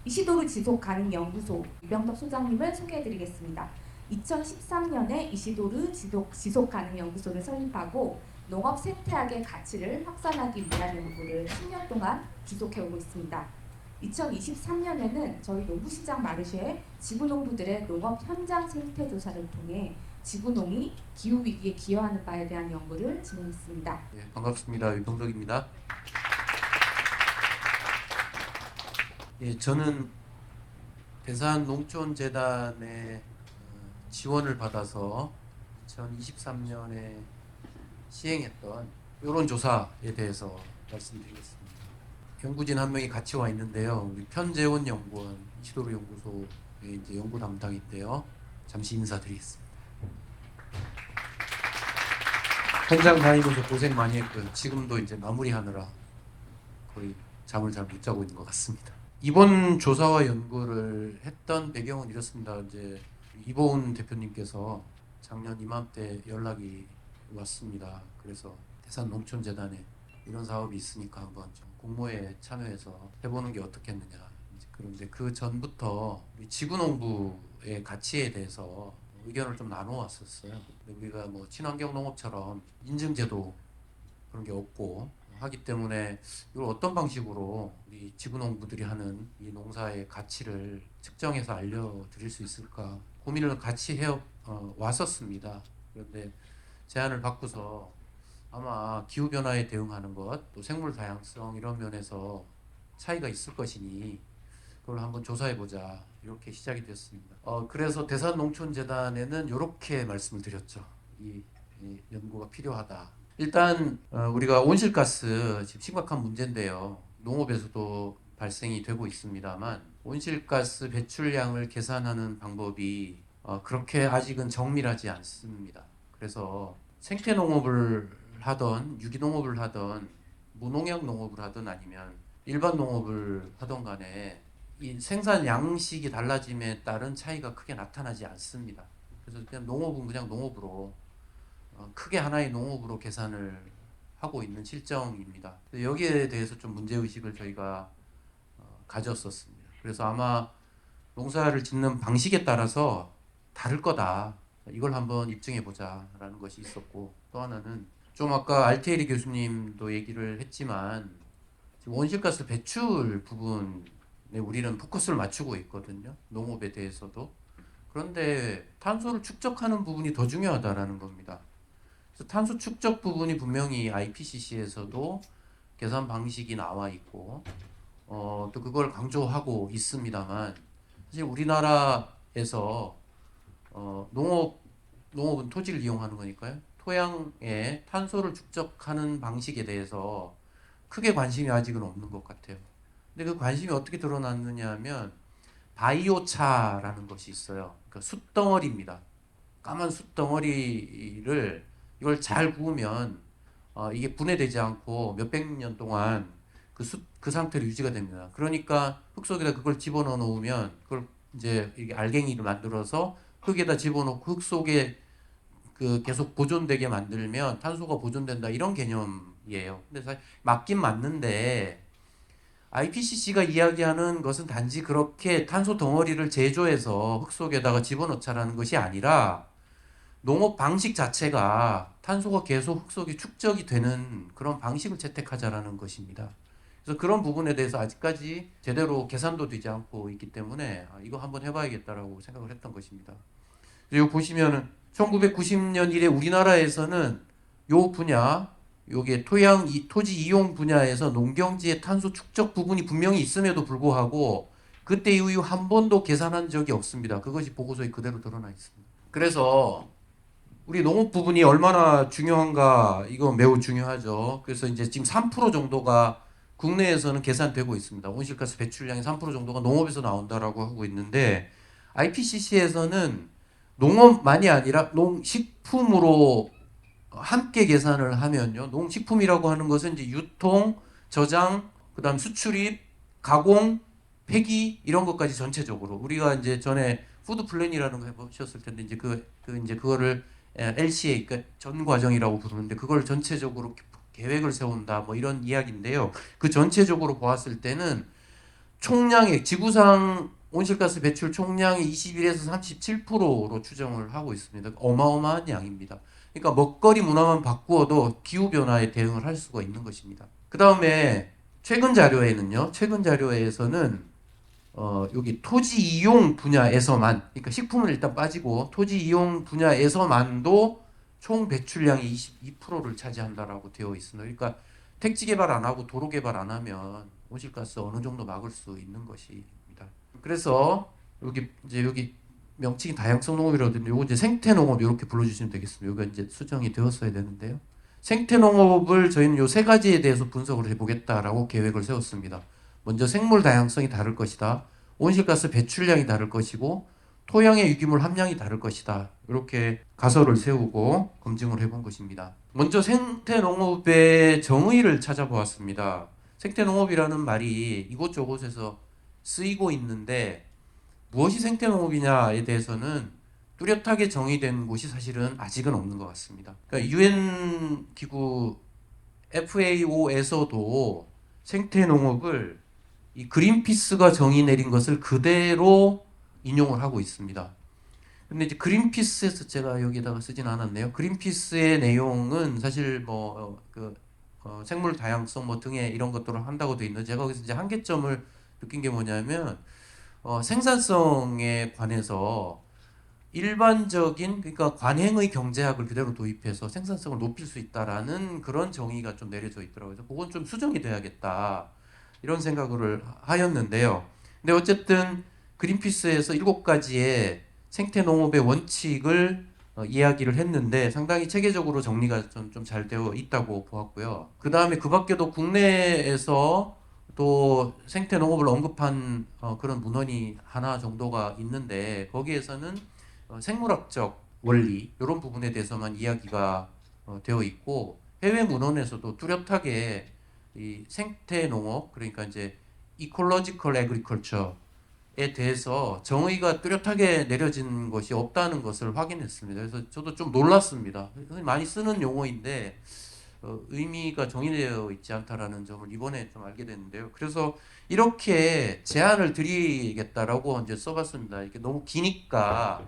이시도르 지속가능연구소 유병덕 소장님을 소개해드리겠습니다. 2013년에 이시도르 지속가능연구소를 설립하고 농업 생태학의 가치를 확산하기 위한 연구를 10년 동안 지속해오고 있습니다. 2023년에는 저희 농부시장 마르쉐 지구농부들의 농업 현장 생태 조사를 통해 지구농이 기후위기에 기여하는 바에 대한 연구를 진행했습니다. 네, 반갑습니다. 유병덕입니다. 저는 대산농촌재단의 지원을 받아서 2023년에 시행했던 여론조사에 대해서 말씀드리겠습니다. 연구진 한 명이 같이 와 있는데요. 우리 편재원 연구원 이시도르 연구소의 이제 연구 담당인데요. 잠시 인사드리겠습니다. 현장 다니면서 고생 많이 했고요. 지금도 이제 마무리하느라 거의 잠을 잘 못 자고 있는 것 같습니다. 이번 조사와 연구를 했던 배경은 이렇습니다. 이제 이보은 대표님께서 작년 이맘때 연락이 왔습니다. 그래서 대산농촌재단에 이런 사업이 있으니까 한번 좀 공모에 참여해서 해보는 게 어떻겠느냐. 그런데 그 전부터 지구농부의 가치에 대해서 의견을 좀 나눠왔었어요. 우리가 뭐 친환경 농업처럼 인증제도 그런 게 없고 하기 때문에 이걸 어떤 방식으로 우리 지구농부들이 하는 이 농사의 가치를 측정해서 알려드릴 수 있을까 고민을 같이 해 왔었습니다. 그런데 제안을 받고서 아마 기후변화에 대응하는 것, 또 생물 다양성 이런 면에서 차이가 있을 것이니 그걸 한번 조사해보자 이렇게 시작이 됐습니다. 그래서 대산농촌재단에는 이렇게 말씀을 드렸죠. 이 연구가 필요하다. 일단 우리가 온실가스 지금 심각한 문제인데요. 농업에서도 발생이 되고 있습니다만 온실가스 배출량을 계산하는 방법이 그렇게 아직은 정밀하지 않습니다. 그래서 생태농업을 하던 유기농업을 하던 무농약 농업을 하든 아니면 일반 농업을 하던 간에 이 생산 양식이 달라짐에 따른 차이가 크게 나타나지 않습니다. 그래서 그냥 농업은 그냥 농업으로 크게 하나의 농업으로 계산을 하고 있는 실정입니다. 여기에 대해서 좀 문제의식을 저희가 가졌었습니다. 그래서 아마 농사를 짓는 방식에 따라서 다를 거다. 이걸 한번 입증해보자 라는 것이 있었고, 또 하나는 좀 아까 알테리 교수님도 얘기를 했지만 지금 온실가스 배출 부분에 우리는 포커스를 맞추고 있거든요. 농업에 대해서도. 그런데 탄소를 축적하는 부분이 더 중요하다라는 겁니다. 그래서 탄소 축적 부분이 분명히 IPCC에서도 계산 방식이 나와 있고 또 그걸 강조하고 있습니다만 사실 우리나라에서 농업은 토지를 이용하는 거니까요. 토양에 탄소를 축적하는 방식에 대해서 크게 관심이 아직은 없는 것 같아요. 근데 그 관심이 어떻게 드러났느냐 하면 바이오차라는 것이 있어요. 그러니까 숯덩어리입니다. 까만 숯덩어리를 이걸 잘 구우면 이게 분해되지 않고 몇백 년 동안 그 상태로 유지가 됩니다. 그러니까 흙 속에다 그걸 집어넣어 놓으면 그걸 이제 이게 알갱이를 만들어서 흙에다 집어넣고 흙 속에 그 계속 보존되게 만들면 탄소가 보존된다 이런 개념이에요. 근데 사실 맞긴 맞는데 IPCC가 이야기하는 것은 단지 그렇게 탄소 덩어리를 제조해서 흙 속에다가 집어넣자라는 것이 아니라 농업 방식 자체가 탄소가 계속 흙 속에 축적이 되는 그런 방식을 채택하자라는 것입니다. 그래서 그런 부분에 대해서 아직까지 제대로 계산도 되지 않고 있기 때문에 이거 한번 해봐야겠다라고 생각을 했던 것입니다. 그리고 보시면은 1990년 이래 우리나라에서는 요 분야, 요게 토지 이용 분야에서 농경지의 탄소 축적 부분이 분명히 있음에도 불구하고 그때 이후 한 번도 계산한 적이 없습니다. 그것이 보고서에 그대로 드러나 있습니다. 그래서 우리 농업 부분이 얼마나 중요한가 이거 매우 중요하죠. 그래서 이제 지금 3% 정도가 국내에서는 계산되고 있습니다. 온실가스 배출량의 3% 정도가 농업에서 나온다라고 하고 있는데 IPCC에서는 농업만이 아니라 농식품으로 함께 계산을 하면요. 농식품이라고 하는 것은 이제 유통, 저장, 그다음 수출입, 가공, 폐기 이런 것까지 전체적으로 우리가 이제 전에 푸드 플랜이라는 거 해보셨을 텐데 이제 이제 그거를 LCA 그러니까 전 과정이라고 부르는데 그걸 전체적으로 계획을 세운다 뭐 이런 이야기인데요. 그 전체적으로 보았을 때는 총량의 지구상 온실가스 배출 총량의 21에서 37%로 추정을 하고 있습니다. 어마어마한 양입니다. 그러니까 먹거리 문화만 바꾸어도 기후 변화에 대응을 할 수가 있는 것입니다. 그 다음에 최근 자료에서는 여기 토지 이용 분야에서만, 그러니까 식품은 일단 빠지고 토지 이용 분야에서만도 총 배출량이 22%를 차지한다라고 되어 있습니다. 그러니까 택지 개발 안 하고 도로 개발 안 하면 온실가스 어느 정도 막을 수 있는 것입니다. 그래서 여기 명칭이 다양성 농업이라든지 요거 이제 생태 농업 이렇게 불러주시면 되겠습니다. 여기가 이제 수정이 되었어야 되는데요. 생태 농업을 저희는 요 세 가지에 대해서 분석을 해보겠다라고 계획을 세웠습니다. 먼저 생물 다양성이 다를 것이다. 온실가스 배출량이 다를 것이고 토양의 유기물 함량이 다를 것이다. 이렇게 가설을 세우고 검증을 해본 것입니다. 먼저 생태 농업의 정의를 찾아보았습니다. 생태 농업이라는 말이 이곳저곳에서 쓰이고 있는데 무엇이 생태 농업이냐에 대해서는 뚜렷하게 정의된 곳이 사실은 아직은 없는 것 같습니다. 그러니까 UN 기구 FAO에서도 생태 농업을 이 그린피스가 정의 내린 것을 그대로 인용을 하고 있습니다. 근데 이제 그린피스에서 제가 여기다가 쓰진 않았네요. 그린피스의 내용은 사실 생물 다양성 뭐 등의 이런 것들을 한다고 돼 있는데 제가 거기서 이제 한계점을 느낀 게 뭐냐면 생산성에 관해서 일반적인 그러니까 관행의 경제학을 그대로 도입해서 생산성을 높일 수 있다라는 그런 정의가 좀 내려져 있더라고요. 그래서 그건 좀 수정이 돼야겠다 이런 생각을 하였는데요. 근데 어쨌든 그린피스에서 7가지의 생태 농업의 원칙을 이야기를 했는데 상당히 체계적으로 정리가 좀 잘 되어 있다고 보았고요. 그 다음에 그 밖에도 국내에서 또 생태 농업을 언급한 그런 문헌이 하나 정도가 있는데 거기에서는 생물학적 원리 이런 부분에 대해서만 이야기가 되어 있고 해외 문헌에서도 뚜렷하게 이 생태 농업 그러니까 이제 이콜로지컬 애그리컬처에 대해서 정의가 뚜렷하게 내려진 것이 없다는 것을 확인했습니다. 그래서 저도 좀 놀랐습니다. 많이 쓰는 용어인데 의미가 정의되어 있지 않다라는 점을 이번에 좀 알게 됐는데요. 그래서 이렇게 제안을 드리겠다라고 이제 써봤습니다. 이게 너무 기니까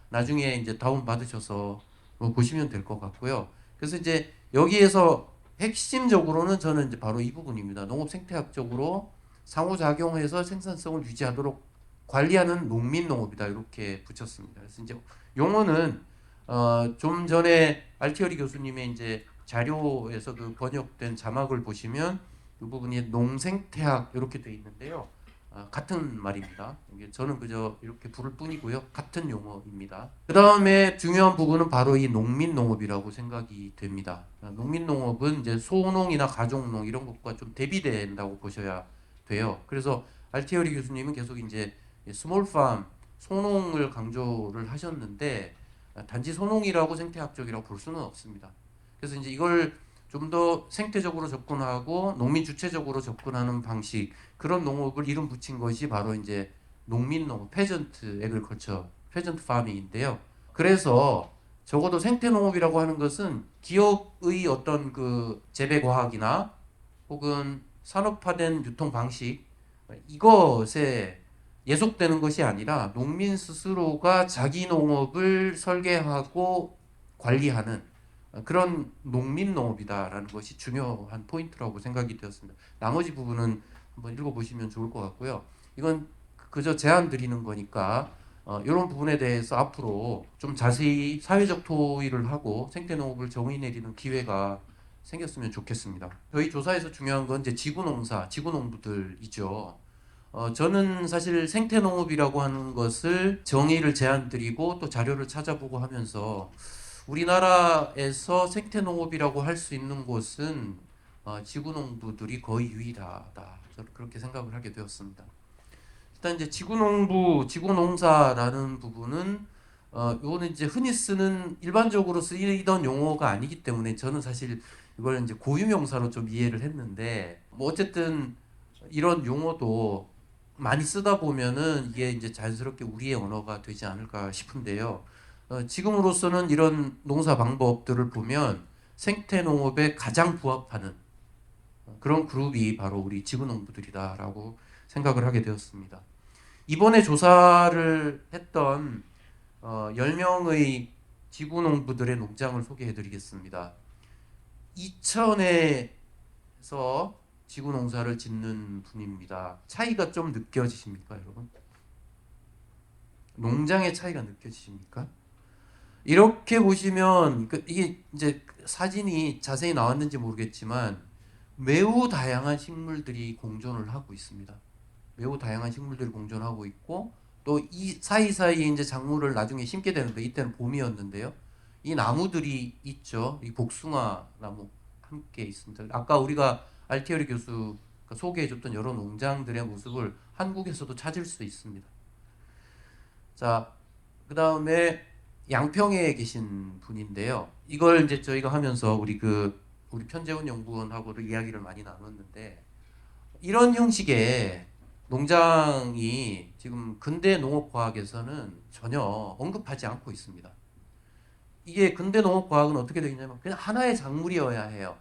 나중에 이제 다운 받으셔서 보시면 될 것 같고요. 그래서 이제 여기에서 핵심적으로는 저는 이제 바로 이 부분입니다. 농업 생태학적으로 상호작용해서 생산성을 유지하도록 관리하는 농민 농업이다 이렇게 붙였습니다. 그래서 이제 용어는 좀 전에 알티어리 교수님의 이제 자료에서 그 번역된 자막을 보시면 이 부분이 농생태학 이렇게 돼 있는데요. 같은 말입니다. 이게 저는 그저 이렇게 부를 뿐이고요. 같은 용어입니다. 그 다음에 중요한 부분은 바로 이 농민농업이라고 생각이 됩니다. 농민농업은 이제 소농이나 가족농 이런 것과 좀 대비된다고 보셔야 돼요. 그래서 알티어리 교수님은 계속 이제 스몰팜, 소농을 강조를 하셨는데 단지 소농이라고 생태학적이라고 볼 수는 없습니다. 그래서 이제 이걸 좀 더 생태적으로 접근하고 농민 주체적으로 접근하는 방식 그런 농업을 이름 붙인 것이 바로 이제 농민 농업, 페전트 애그리컬처, 페전트 파밍인데요. 그래서 적어도 생태 농업이라고 하는 것은 기업의 어떤 그 재배 과학이나 혹은 산업화된 유통 방식 이것에 예속되는 것이 아니라 농민 스스로가 자기 농업을 설계하고 관리하는 그런 농민 농업이다라는 것이 중요한 포인트라고 생각이 되었습니다. 나머지 부분은 한번 읽어보시면 좋을 것 같고요. 이건 그저 제안 드리는 거니까 이런 부분에 대해서 앞으로 좀 자세히 사회적 토의를 하고 생태 농업을 정의 내리는 기회가 생겼으면 좋겠습니다. 저희 조사에서 중요한 건 이제 지구농사, 지구농부들이죠. 저는 사실 생태 농업이라고 하는 것을 정의를 제안드리고 또 자료를 찾아보고 하면서 우리나라에서 생태 농업이라고 할 수 있는 곳은 지구농부들이 거의 유일하다. 저는 그렇게 생각을 하게 되었습니다. 일단 이제 지구농부, 지구농사라는 부분은 요거는 이제 흔히 쓰는 일반적으로 쓰이던 용어가 아니기 때문에 저는 사실 이걸 이제 고유명사로 좀 이해를 했는데 뭐 어쨌든 이런 용어도 많이 쓰다 보면은 이게 이제 자연스럽게 우리의 언어가 되지 않을까 싶은데요. 지금으로서는 이런 농사 방법들을 보면 생태 농업에 가장 부합하는 그런 그룹이 바로 우리 지구농부들이다라고 생각을 하게 되었습니다. 이번에 조사를 했던 10명의 지구 농부들의 농장을 소개해 드리겠습니다. 이천에서 지구 농사를 짓는 분입니다. 차이가 좀 느껴지십니까, 여러분? 농장의 차이가 느껴지십니까? 이렇게 보시면 이게 이제 사진이 자세히 나왔는지 모르겠지만 매우 다양한 식물들이 공존을 하고 있습니다. 매우 다양한 식물들이 공존하고 있고 또 이 사이사이에 이제 작물을 나중에 심게 되는데 이때는 봄이었는데요. 이 나무들이 있죠. 이 복숭아 나무 함께 있습니다. 아까 우리가 알티어리 교수가 소개해줬던 여러 농장들의 모습을 한국에서도 찾을 수 있습니다. 자, 그 다음에 양평에 계신 분인데요. 이걸 이제 저희가 하면서 우리 편재훈 연구원하고도 이야기를 많이 나눴는데 이런 형식의 농장이 지금 근대 농업과학에서는 전혀 언급하지 않고 있습니다. 이게 근대 농업과학은 어떻게 되겠냐면 그냥 하나의 작물이어야 해요.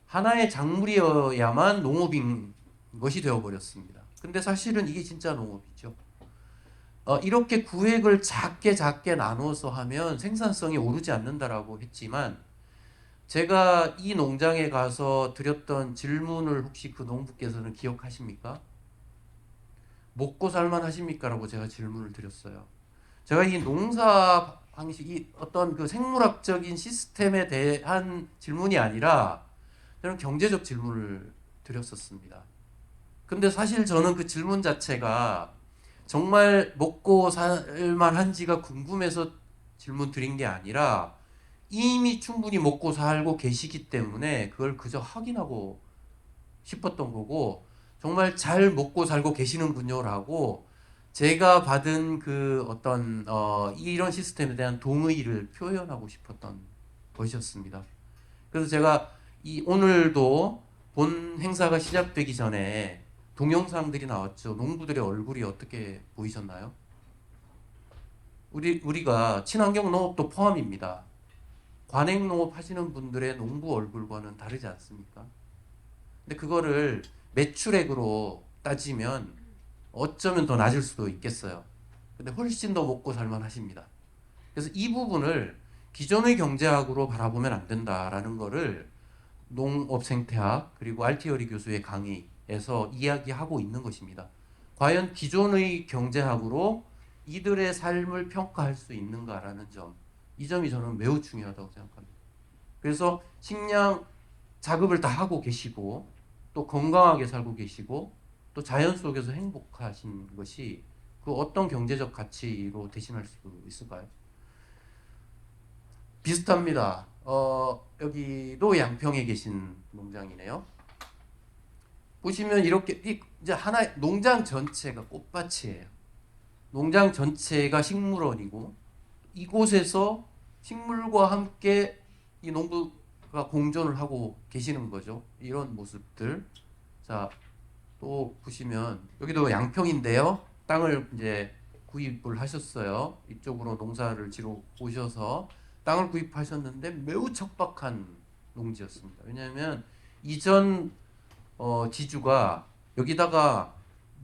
하나의 작물이어야만 농업인 것이 되어버렸습니다. 근데 사실은 이게 진짜 농업이죠. 이렇게 구획을 작게 나눠서 하면 생산성이 오르지 않는다라고 했지만 제가 이 농장에 가서 드렸던 질문을 혹시 그 농부께서는 기억하십니까? 먹고 살만 하십니까? 라고 제가 질문을 드렸어요. 제가 이 농사 방식, 이 어떤 그 생물학적인 시스템에 대한 질문이 아니라 저는 경제적 질문을 드렸었습니다. 근데 사실 저는 그 질문 자체가 정말 먹고 살만한지가 궁금해서 질문 드린 게 아니라 이미 충분히 먹고 살고 계시기 때문에 그걸 그저 확인하고 싶었던 거고 정말 잘 먹고 살고 계시는군요라고 제가 받은 그 어떤 이런 시스템에 대한 동의를 표현하고 싶었던 것이었습니다. 그래서 제가 오늘도 본 행사가 시작되기 전에 동영상들이 나왔죠. 농부들의 얼굴이 어떻게 보이셨나요? 우리가 친환경 농업도 포함입니다. 관행 농업 하시는 분들의 농부 얼굴과는 다르지 않습니까? 근데 그거를 매출액으로 따지면 어쩌면 더 낮을 수도 있겠어요. 근데 훨씬 더 먹고 살만 하십니다. 그래서 이 부분을 기존의 경제학으로 바라보면 안 된다라는 거를 농업 생태학 그리고 알티어리 교수의 강의에서 이야기하고 있는 것입니다. 과연 기존의 경제학으로 이들의 삶을 평가할 수 있는가라는 점, 이 점이 저는 매우 중요하다고 생각합니다. 그래서 식량 작업을 다 하고 계시고 또 건강하게 살고 계시고 또 자연 속에서 행복하신 것이 그 어떤 경제적 가치로 대신할 수 있을까요? 비슷합니다. 여기도 양평에 계신 농장이네요. 보시면 이렇게 이제 하나 농장 전체가 꽃밭이에요. 농장 전체가 식물원이고 이곳에서 식물과 함께 이 농부가 공존을 하고 계시는 거죠. 이런 모습들. 자, 또 보시면 여기도 양평인데요. 땅을 이제 구입을 하셨어요. 이쪽으로 농사를 지러 오셔서 땅을 구입하셨는데 매우 척박한 농지였습니다. 왜냐하면 이전 지주가 여기다가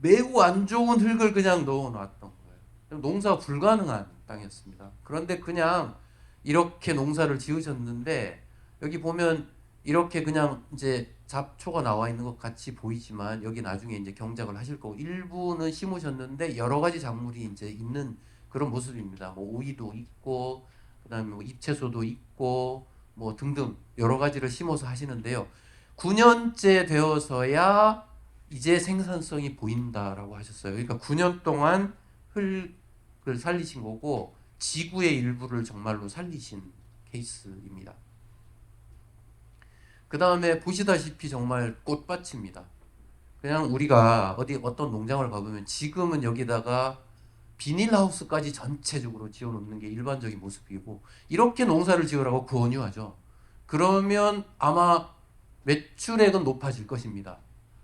매우 안 좋은 흙을 그냥 넣어놨던 거예요. 농사가 불가능한 땅이었습니다. 그런데 그냥 이렇게 농사를 지으셨는데 여기 보면 이렇게 그냥 이제 잡초가 나와 있는 것 같이 보이지만 여기 나중에 이제 경작을 하실 거고 일부는 심으셨는데 여러 가지 작물이 이제 있는 그런 모습입니다. 뭐 오이도 있고 그다음에 뭐 잎채소도 있고 뭐 등등 여러 가지를 심어서 하시는데요. 9년째 되어서야 이제 생산성이 보인다라고 하셨어요. 그러니까 9년 동안 흙을 살리신 거고 지구의 일부를 정말로 살리신 케이스입니다. 그 다음에 보시다시피 정말 꽃밭입니다. 그냥 우리가 어떤 농장을 가보면 지금은 여기다가 비닐하우스까지 전체적으로 지어놓는 게 일반적인 모습이고 이렇게 농사를 지으라고 권유하죠. 그러면 아마 매출액은 높아질 것입니다.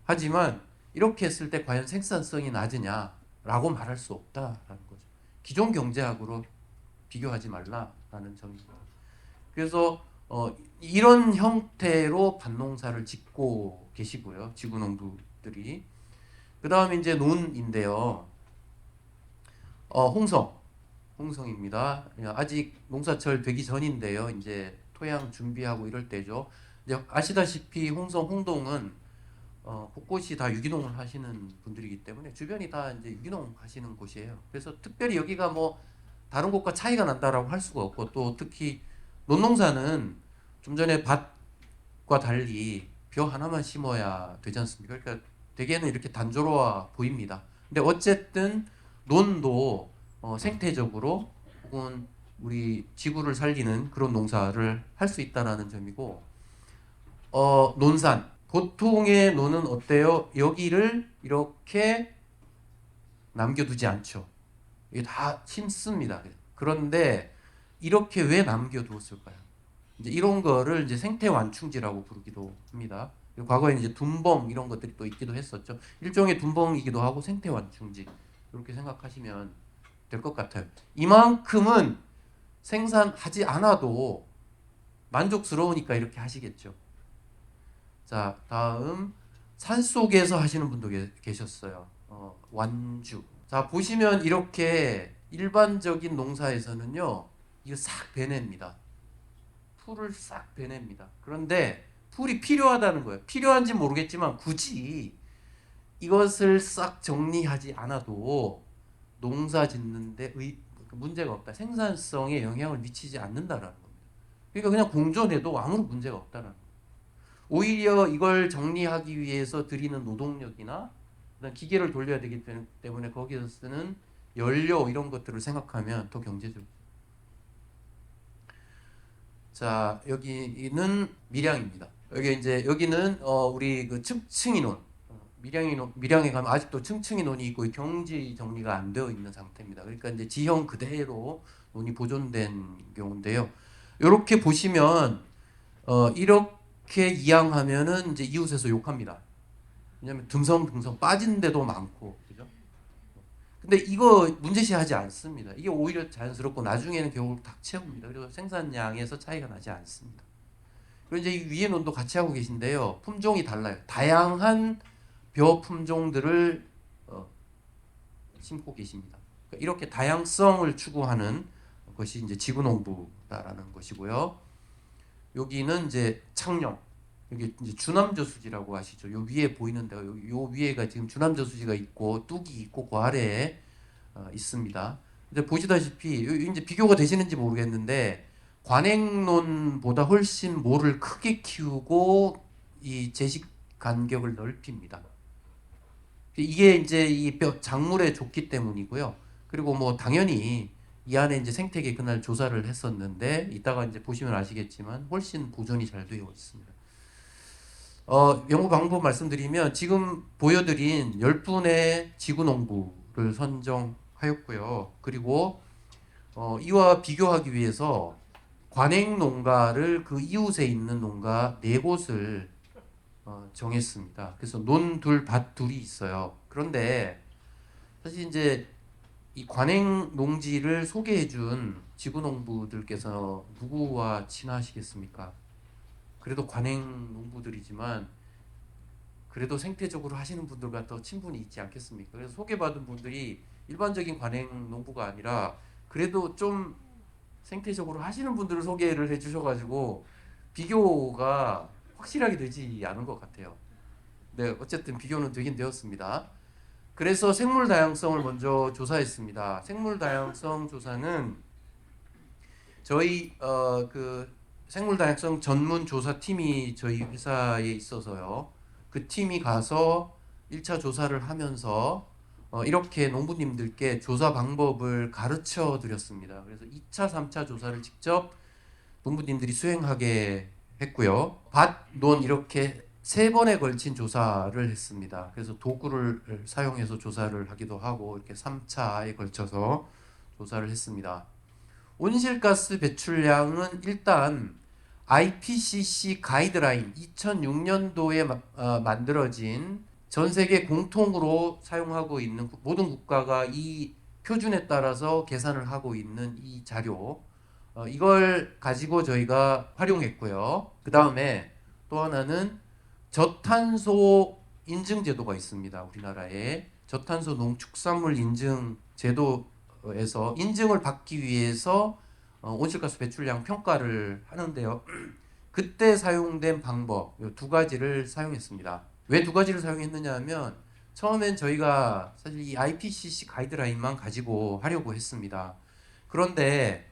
하지만 이렇게 했을 때 과연 생산성이 낮으냐라고 말할 수 없다라는 거죠. 기존 경제학으로 비교하지 말라라는 점입니다. 그래서 이런 형태로 밭농사를 짓고 계시고요. 지구농부들이. 그 다음에 이제 논인데요. 홍성입니다. 아직 농사철 되기 전인데요. 이제 토양 준비하고 이럴 때죠. 이제 아시다시피 홍동은 곳곳이 다 유기농을 하시는 분들이기 때문에 주변이 다 이제 유기농 하시는 곳이에요. 그래서 특별히 여기가 뭐 다른 곳과 차이가 난다라고 할 수가 없고, 또 특히 논농사는 좀 전에 밭과 달리 벼 하나만 심어야 되지 않습니까? 그러니까 대개는 이렇게 단조로워 보입니다. 근데 어쨌든 논도 생태적으로 혹은 우리 지구를 살리는 그런 농사를 할 수 있다라는 점이고, 논산 보통의 논은 어때요? 여기를 이렇게 남겨두지 않죠. 이게 다 심습니다. 그런데 이렇게 왜 남겨두었을까요? 이제 이런 거를 이제 생태 완충지라고 부르기도 합니다. 과거에 이제 둔벙 이런 것들이 또 있기도 했었죠. 일종의 둔벙이기도 하고 생태 완충지, 이렇게 생각하시면 될 것 같아요. 이만큼은 생산하지 않아도 만족스러우니까 이렇게 하시겠죠. 자, 다음 산속에서 하시는 분도 계셨어요. 완주. 자, 보시면 이렇게 일반적인 농사에서는요, 이거 싹 베냅니다. 풀을 싹 베냅니다. 그런데 풀이 필요하다는 거예요. 필요한지 모르겠지만 굳이 이것을 싹 정리하지 않아도 농사 짓는데 문제가 없다. 생산성에 영향을 미치지 않는다라는 겁니다. 그러니까 그냥 공존해도 아무런 문제가 없다라는 거예요. 오히려 이걸 정리하기 위해서 들이는 노동력이나 기계를 돌려야 되기 때문에 거기서 쓰는 연료 이런 것들을 생각하면 더 경제적. 자, 여기는 밀양입니다. 여기는 우리 그 층층이논, 밀양에 가면 아직도 층층이논이 있고 경지 정리가 안 되어 있는 상태입니다. 그러니까 이제 지형 그대로 논이 보존된 경우인데요. 이렇게 보시면 이렇게 이양하면은 이제 이웃에서 욕합니다. 왜냐하면 듬성듬성 빠진 데도 많고, 그죠? 근데 이거 문제시하지 않습니다. 이게 오히려 자연스럽고 나중에는 결국 딱 채웁니다. 그래서 생산량에서 차이가 나지 않습니다. 그리고 이제 이 위에 논도 같이 하고 계신데요. 품종이 달라요. 다양한 벼 품종들을 심고 계십니다. 그러니까 이렇게 다양성을 추구하는 것이 이제 지구농부다라는 것이고요. 여기는 이제 창녕. 여기 이제 주남저수지라고 아시죠? 요 위에 보이는 데가 요 위에가 지금 주남저수지가 있고 뚝이 있고 그 아래에 있습니다. 근데 보시다시피 이제 비교가 되시는지 모르겠는데 관행론보다 훨씬 모를 크게 키우고 이 제식 간격을 넓힙니다. 이게 이제 이 작물에 좋기 때문이고요. 그리고 뭐 당연히 이 안에 이제 생태계 그날 조사를 했었는데 이따가 이제 보시면 아시겠지만 훨씬 보존이 잘 되어 있습니다. 연구 방법 말씀드리면 지금 보여드린 10분의 지구농부를 선정하였고요. 그리고 이와 비교하기 위해서 관행 농가를 그 이웃에 있는 농가 4곳을 정했습니다. 그래서 논 둘, 밭 둘이 있어요. 그런데 사실 이제 이 관행 농지를 소개해준 지구농부들께서 누구와 친하시겠습니까? 그래도 관행 농부들이지만 그래도 생태적으로 하시는 분들과 더 친분이 있지 않겠습니까? 그래서 소개받은 분들이 일반적인 관행 농부가 아니라 그래도 좀 생태적으로 하시는 분들을 소개를 해주셔가지고 비교가 확실하게 되지 않은 것 같아요. 네, 어쨌든 비교는 되긴 되었습니다. 그래서 생물 다양성을 먼저 조사했습니다. 생물 다양성 조사는 저희 그 생물 다양성 전문 조사 팀이 저희 회사에 있어서요. 그 팀이 가서 1차 조사를 하면서 이렇게 농부님들께 조사 방법을 가르쳐 드렸습니다. 그래서 2차, 3차 조사를 직접 농부님들이 수행하게 했고요. 밭, 논 이렇게 3번에 걸친 조사를 했습니다. 그래서 도구를 사용해서 조사를 하기도 하고 이렇게 3차에 걸쳐서 조사를 했습니다. 온실가스 배출량은 일단 IPCC 가이드라인 2006년도에 만들어진 전 세계 공통으로 사용하고 있는 모든 국가가 이 표준에 따라서 계산을 하고 있는 이 자료, 이걸 가지고 저희가 활용했고요. 그 다음에 또 하나는 저탄소 인증 제도가 있습니다. 우리나라에 저탄소 농축산물 인증 제도에서 인증을 받기 위해서 온실가스 배출량 평가를 하는데요. 그때 사용된 방법 이 두 가지를 사용했습니다. 왜 두 가지를 사용했느냐 하면 처음엔 저희가 사실 이 IPCC 가이드라인만 가지고 하려고 했습니다. 그런데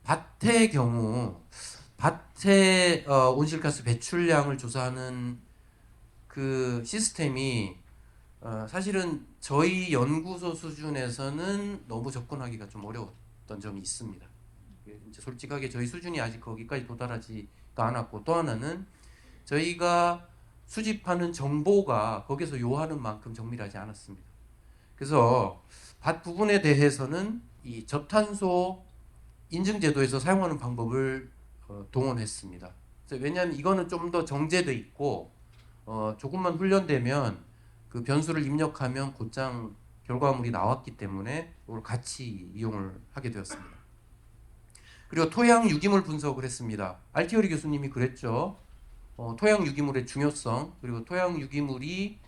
밭의 경우 밭의 온실가스 배출량을 조사하는 그 시스템이 사실은 저희 연구소 수준에서는 너무 접근하기가 좀 어려웠던 점이 있습니다. 이제 솔직하게 저희 수준이 아직 거기까지 도달하지가 않았고, 또 하나는 저희가 수집하는 정보가 거기서 요하는 만큼 정밀하지 않았습니다. 그래서 밭 부분에 대해서는 이 저탄소 인증 제도에서 사용하는 방법을 동원했습니다. 왜냐하면 이거는 좀 더 정제돼 있고 조금만 훈련되면 그 변수를 입력하면 곧장 결과물이 나왔기 때문에 이걸 같이 이용을 하게 되었습니다. 그리고 토양 유기물 분석을 했습니다. 알티어리 교수님이 그랬죠. 토양 유기물의 중요성, 그리고 토양 유기물이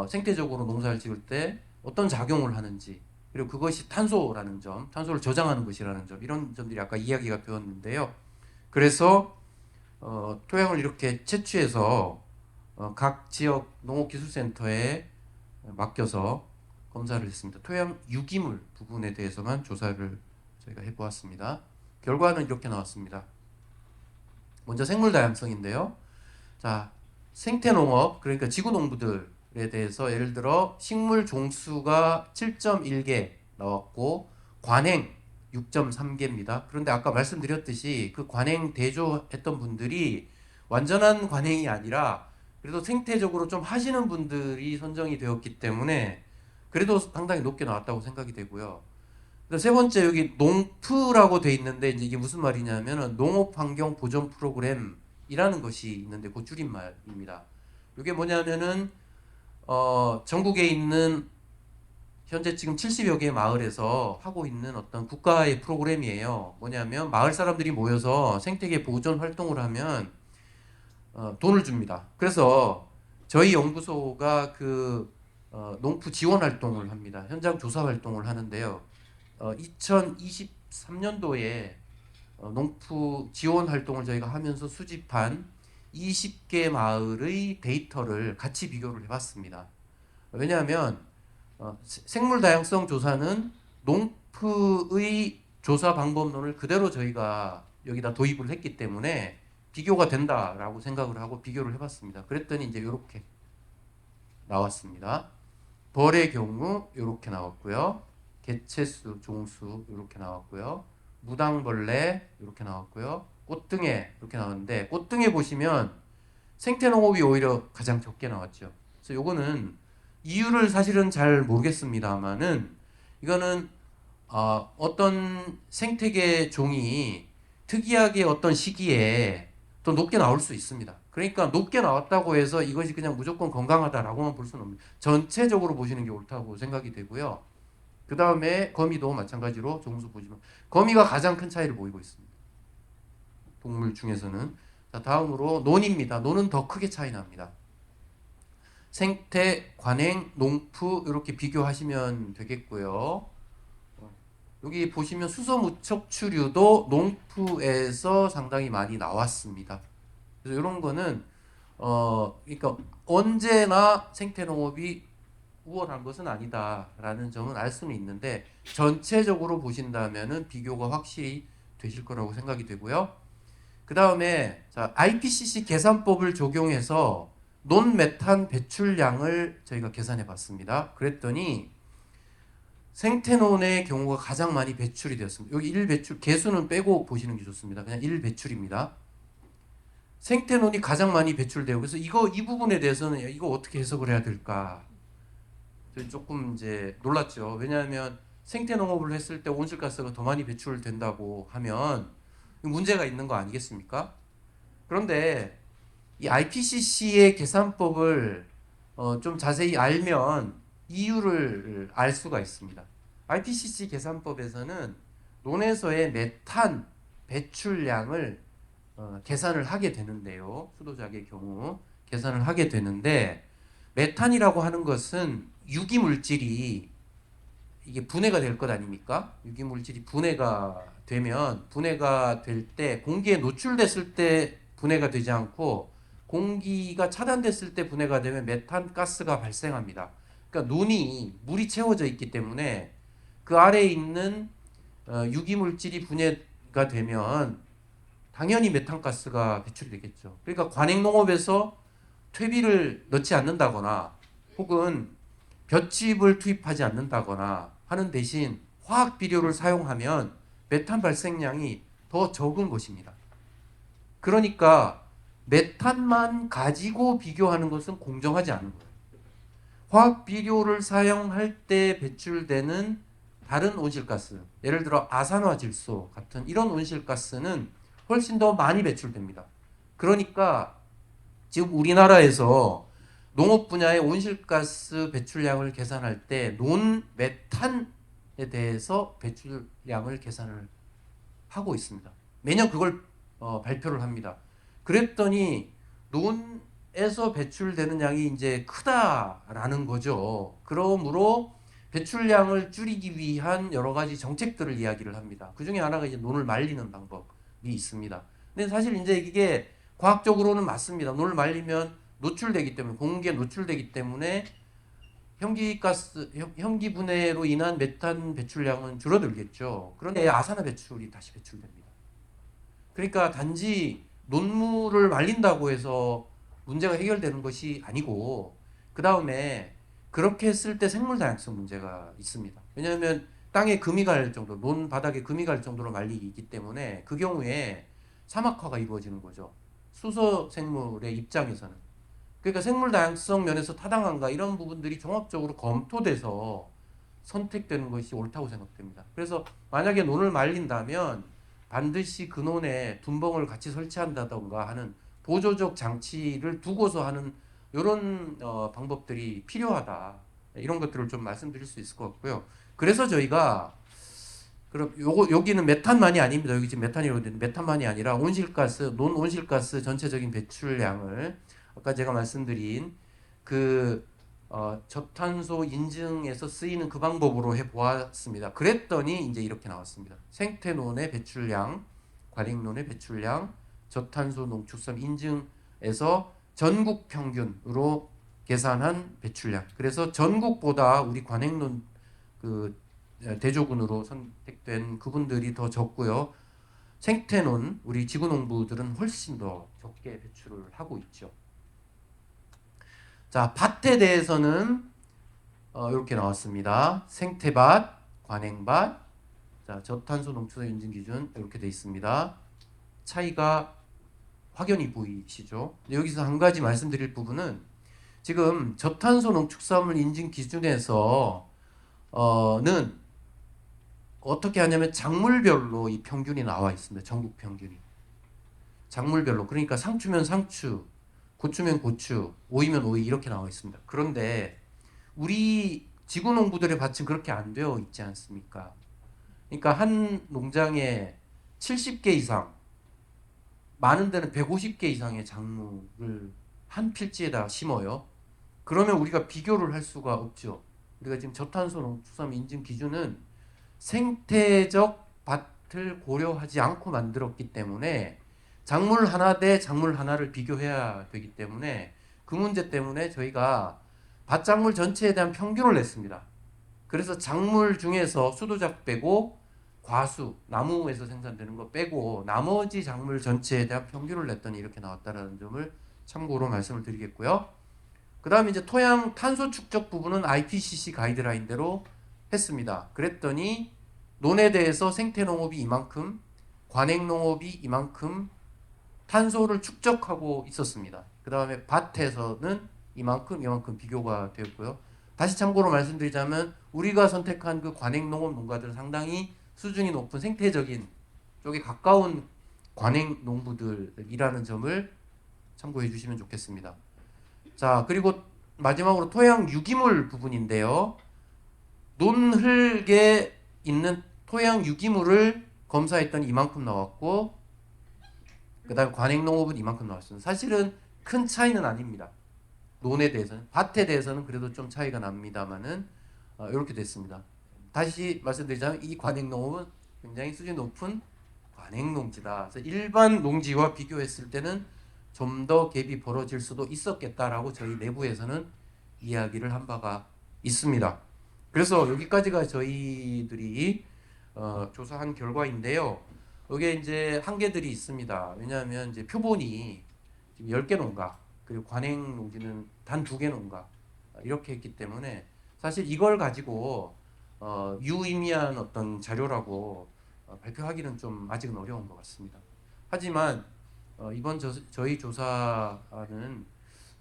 생태적으로 농사를 지을 때 어떤 작용을 하는지, 그리고 그것이 탄소라는 점, 탄소를 저장하는 것이라는 점, 이런 점들이 아까 이야기가 되었는데요. 그래서 토양을 이렇게 채취해서 각 지역 농업기술센터에 맡겨서 검사를 했습니다. 토양 유기물 부분에 대해서만 조사를 저희가 해보았습니다. 결과는 이렇게 나왔습니다. 먼저 생물 다양성인데요. 자, 생태농업, 그러니까 지구농부들에 대해서 예를 들어 식물 종수가 7.1개 나왔고 관행 6.3개입니다. 그런데 아까 말씀드렸듯이 그 관행 대조했던 분들이 완전한 관행이 아니라 그래도 생태적으로 좀 하시는 분들이 선정이 되었기 때문에 그래도 상당히 높게 나왔다고 생각이 되고요. 세 번째 여기 농프라고 돼 있는데 이제 이게 무슨 말이냐면은 농업환경 보전 프로그램이라는 것이 있는데 그 줄임말입니다. 이게 뭐냐면은 전국에 있는 현재 지금 70여 개의 마을에서 하고 있는 어떤 국가의 프로그램이에요. 뭐냐면 마을 사람들이 모여서 생태계 보존 활동을 하면 돈을 줍니다. 그래서 저희 연구소가 그 농프 지원 활동을 합니다. 현장 조사 활동을 하는데요. 2023년도에 농프 지원 활동을 저희가 하면서 수집한 20개 마을의 데이터를 같이 비교를 해봤습니다. 왜냐하면 생물 다양성 조사는 농프의 조사 방법론을 그대로 저희가 여기다 도입을 했기 때문에 비교가 된다라고 생각을 하고 비교를 해봤습니다. 그랬더니 이제 이렇게 나왔습니다. 벌의 경우 이렇게 나왔고요. 개체수, 종수 이렇게 나왔고요. 무당벌레 이렇게 나왔고요. 꽃등에 이렇게 나왔는데 꽃등에 보시면 생태농업이 오히려 가장 적게 나왔죠. 그래서 요거는 이유를 사실은 잘 모르겠습니다만은 이거는 어떤 생태계 종이 특이하게 어떤 시기에 또 높게 나올 수 있습니다. 그러니까 높게 나왔다고 해서 이것이 그냥 무조건 건강하다라고만 볼 수는 없습니다. 전체적으로 보시는 게 옳다고 생각이 되고요. 그 다음에 거미도 마찬가지로 종수 보시면 거미가 가장 큰 차이를 보이고 있습니다. 동물 중에서는. 자, 다음으로 논입니다. 논은 더 크게 차이 납니다. 생태, 관행, 농프 이렇게 비교하시면 되겠고요. 여기 보시면 수소무척추류도 농프에서 상당히 많이 나왔습니다. 그래서 이런 거는 그러니까 언제나 생태농업이 우월한 것은 아니다라는 점은 알 수는 있는데 전체적으로 보신다면은 비교가 확실히 되실 거라고 생각이 되고요. 그 다음에 IPCC 계산법을 적용해서 논메탄 배출량을 저희가 계산해 봤습니다. 그랬더니 생태논의 경우가 가장 많이 배출이 되었습니다. 여기 1배출 개수는 빼고 보시는 게 좋습니다. 그냥 1배출입니다. 생태논이 가장 많이 배출되고 그래서 이 부분에 대해서는 이거 어떻게 해석을 해야 될까? 조금 이제 놀랐죠. 왜냐하면 생태농업을 했을 때 온실가스가 더 많이 배출된다고 하면 문제가 있는 거 아니겠습니까? 그런데 이 IPCC의 계산법을 좀 자세히 알면 이유를 알 수가 있습니다. IPCC 계산법에서는 논에서의 메탄 배출량을 계산을 하게 되는데요. 수도작의 경우 계산을 하게 되는데 메탄이라고 하는 것은 유기 물질이 이게 분해가 될 것 아닙니까? 유기 물질이 분해가 될 때 공기에 노출됐을 때 분해가 되지 않고 공기가 차단됐을 때 분해가 되면 메탄 가스가 발생합니다. 그러니까 논이 물이 채워져 있기 때문에 그 아래에 있는 유기 물질이 분해가 되면 당연히 메탄 가스가 배출이 되겠죠. 그러니까 관행 농업에서 퇴비를 넣지 않는다거나 혹은 볏짚을 투입하지 않는다거나 하는 대신 화학 비료를 사용하면 메탄 발생량이 더 적은 것입니다. 그러니까 메탄만 가지고 비교하는 것은 공정하지 않은 거예요. 화학 비료를 사용할 때 배출되는 다른 온실가스, 예를 들어 아산화질소 같은 이런 온실가스는 훨씬 더 많이 배출됩니다. 그러니까 지금 우리나라에서 농업 분야의 온실가스 배출량을 계산할 때 논메탄에 대해서 배출량을 계산을 하고 있습니다. 매년 그걸 발표를 합니다. 그랬더니 논에서 배출되는 양이 이제 크다라는 거죠. 그러므로 배출량을 줄이기 위한 여러 가지 정책들을 이야기를 합니다. 그 중에 하나가 이제 논을 말리는 방법이 있습니다. 근데 사실 이제 이게 과학적으로는 맞습니다. 논을 말리면 노출되기 때문에 공기에 노출되기 때문에 현기 분해로 인한 메탄 배출량은 줄어들겠죠. 그런데 아산화 배출이 다시 배출됩니다. 그러니까 단지 논물을 말린다고 해서 문제가 해결되는 것이 아니고 그 다음에 그렇게 했을 때 생물 다양성 문제가 있습니다. 왜냐하면 땅에 금이 갈 정도, 논 바닥에 금이 갈 정도로 말리기 때문에 그 경우에 사막화가 이루어지는 거죠. 수소 생물의 입장에서는. 그러니까 생물 다양성 면에서 타당한가 이런 부분들이 종합적으로 검토돼서 선택되는 것이 옳다고 생각됩니다. 그래서 만약에 논을 말린다면 반드시 그 논에 둔벙을 같이 설치한다던가 하는 보조적 장치를 두고서 하는 이런 방법들이 필요하다. 이런 것들을 좀 말씀드릴 수 있을 것 같고요. 그래서 저희가 그럼 여기는 메탄만이 아닙니다. 여기 지금 메탄이라고 되는데 메탄만이 아니라 온실가스, 논 온실가스 전체적인 배출량을 아까 제가 말씀드린 그 저탄소 인증에서 쓰이는 그 방법으로 해 보았습니다. 그랬더니 이제 이렇게 나왔습니다. 생태논의 배출량, 관행논의 배출량, 저탄소 농축성 인증에서 전국 평균으로 계산한 배출량. 그래서 전국보다 우리 관행논 그 대조군으로 선택된 그분들이 더 적고요. 생태논 우리 지구농부들은 훨씬 더 적게 배출을 하고 있죠. 자, 밭에 대해서는 이렇게 나왔습니다. 생태밭, 관행밭, 자, 저탄소 농축성 인증 기준 이렇게 돼 있습니다. 차이가 확연히 보이시죠? 여기서 한 가지 말씀드릴 부분은 지금 저탄소 농축산물 인증 기준에서 는 어떻게 하냐면 작물별로 이 평균이 나와 있습니다. 전국 평균이. 작물별로. 그러니까 상추면 상추, 고추면 고추, 오이면 오이 이렇게 나와 있습니다. 그런데 우리 지구 농부들의 밭은 그렇게 안 되어 있지 않습니까? 그러니까 한 농장에 70개 이상, 많은 데는 150개 이상의 작물을 한 필지에다 심어요. 그러면 우리가 비교를 할 수가 없죠. 우리가 지금 저탄소 농축산물 인증 기준은 생태적 밭을 고려하지 않고 만들었기 때문에 작물 하나 대 작물 하나를 비교해야 되기 때문에 그 문제 때문에 저희가 밭작물 전체에 대한 평균을 냈습니다. 그래서 작물 중에서 수도작 빼고 과수, 나무에서 생산되는 거 빼고 나머지 작물 전체에 대한 평균을 냈더니 이렇게 나왔다는 점을 참고로 말씀을 드리겠고요. 그 다음에 이제 토양 탄소 축적 부분은 IPCC 가이드라인대로 했습니다. 그랬더니 논에 대해서 생태농업이 이만큼, 관행농업이 이만큼 탄소를 축적하고 있었습니다. 그 다음에 밭에서는 이만큼 비교가 되었고요. 다시 참고로 말씀드리자면 우리가 선택한 그 관행농업 농가들은 상당히 수준이 높은 생태적인 쪽에 가까운 관행농부들이라는 점을 참고해 주시면 좋겠습니다. 자, 그리고 마지막으로 토양 유기물 부분인데요. 논흙에 있는 토양 유기물을 검사했더니 이만큼 나왔고 그 다음에 관행농업은 이만큼 나왔습니다. 사실은 큰 차이는 아닙니다. 논에 대해서는, 밭에 대해서는 그래도 좀 차이가 납니다만은 이렇게 됐습니다. 다시 말씀드리자면 이 관행농업은 굉장히 수준 높은 관행농지다. 그래서 일반 농지와 비교했을 때는 좀 더 갭이 벌어질 수도 있었겠다라고 저희 내부에서는 이야기를 한 바가 있습니다. 그래서 여기까지가 저희들이 조사한 결과인데요. 여기에 이제 한계들이 있습니다. 왜냐하면 이제 표본이 지금 10개 농가, 그리고 관행 농지는 단 2개 농가 이렇게 했기 때문에 사실 이걸 가지고 유의미한 어떤 자료라고 발표하기는 좀 아직은 어려운 것 같습니다. 하지만 이번 저희 조사는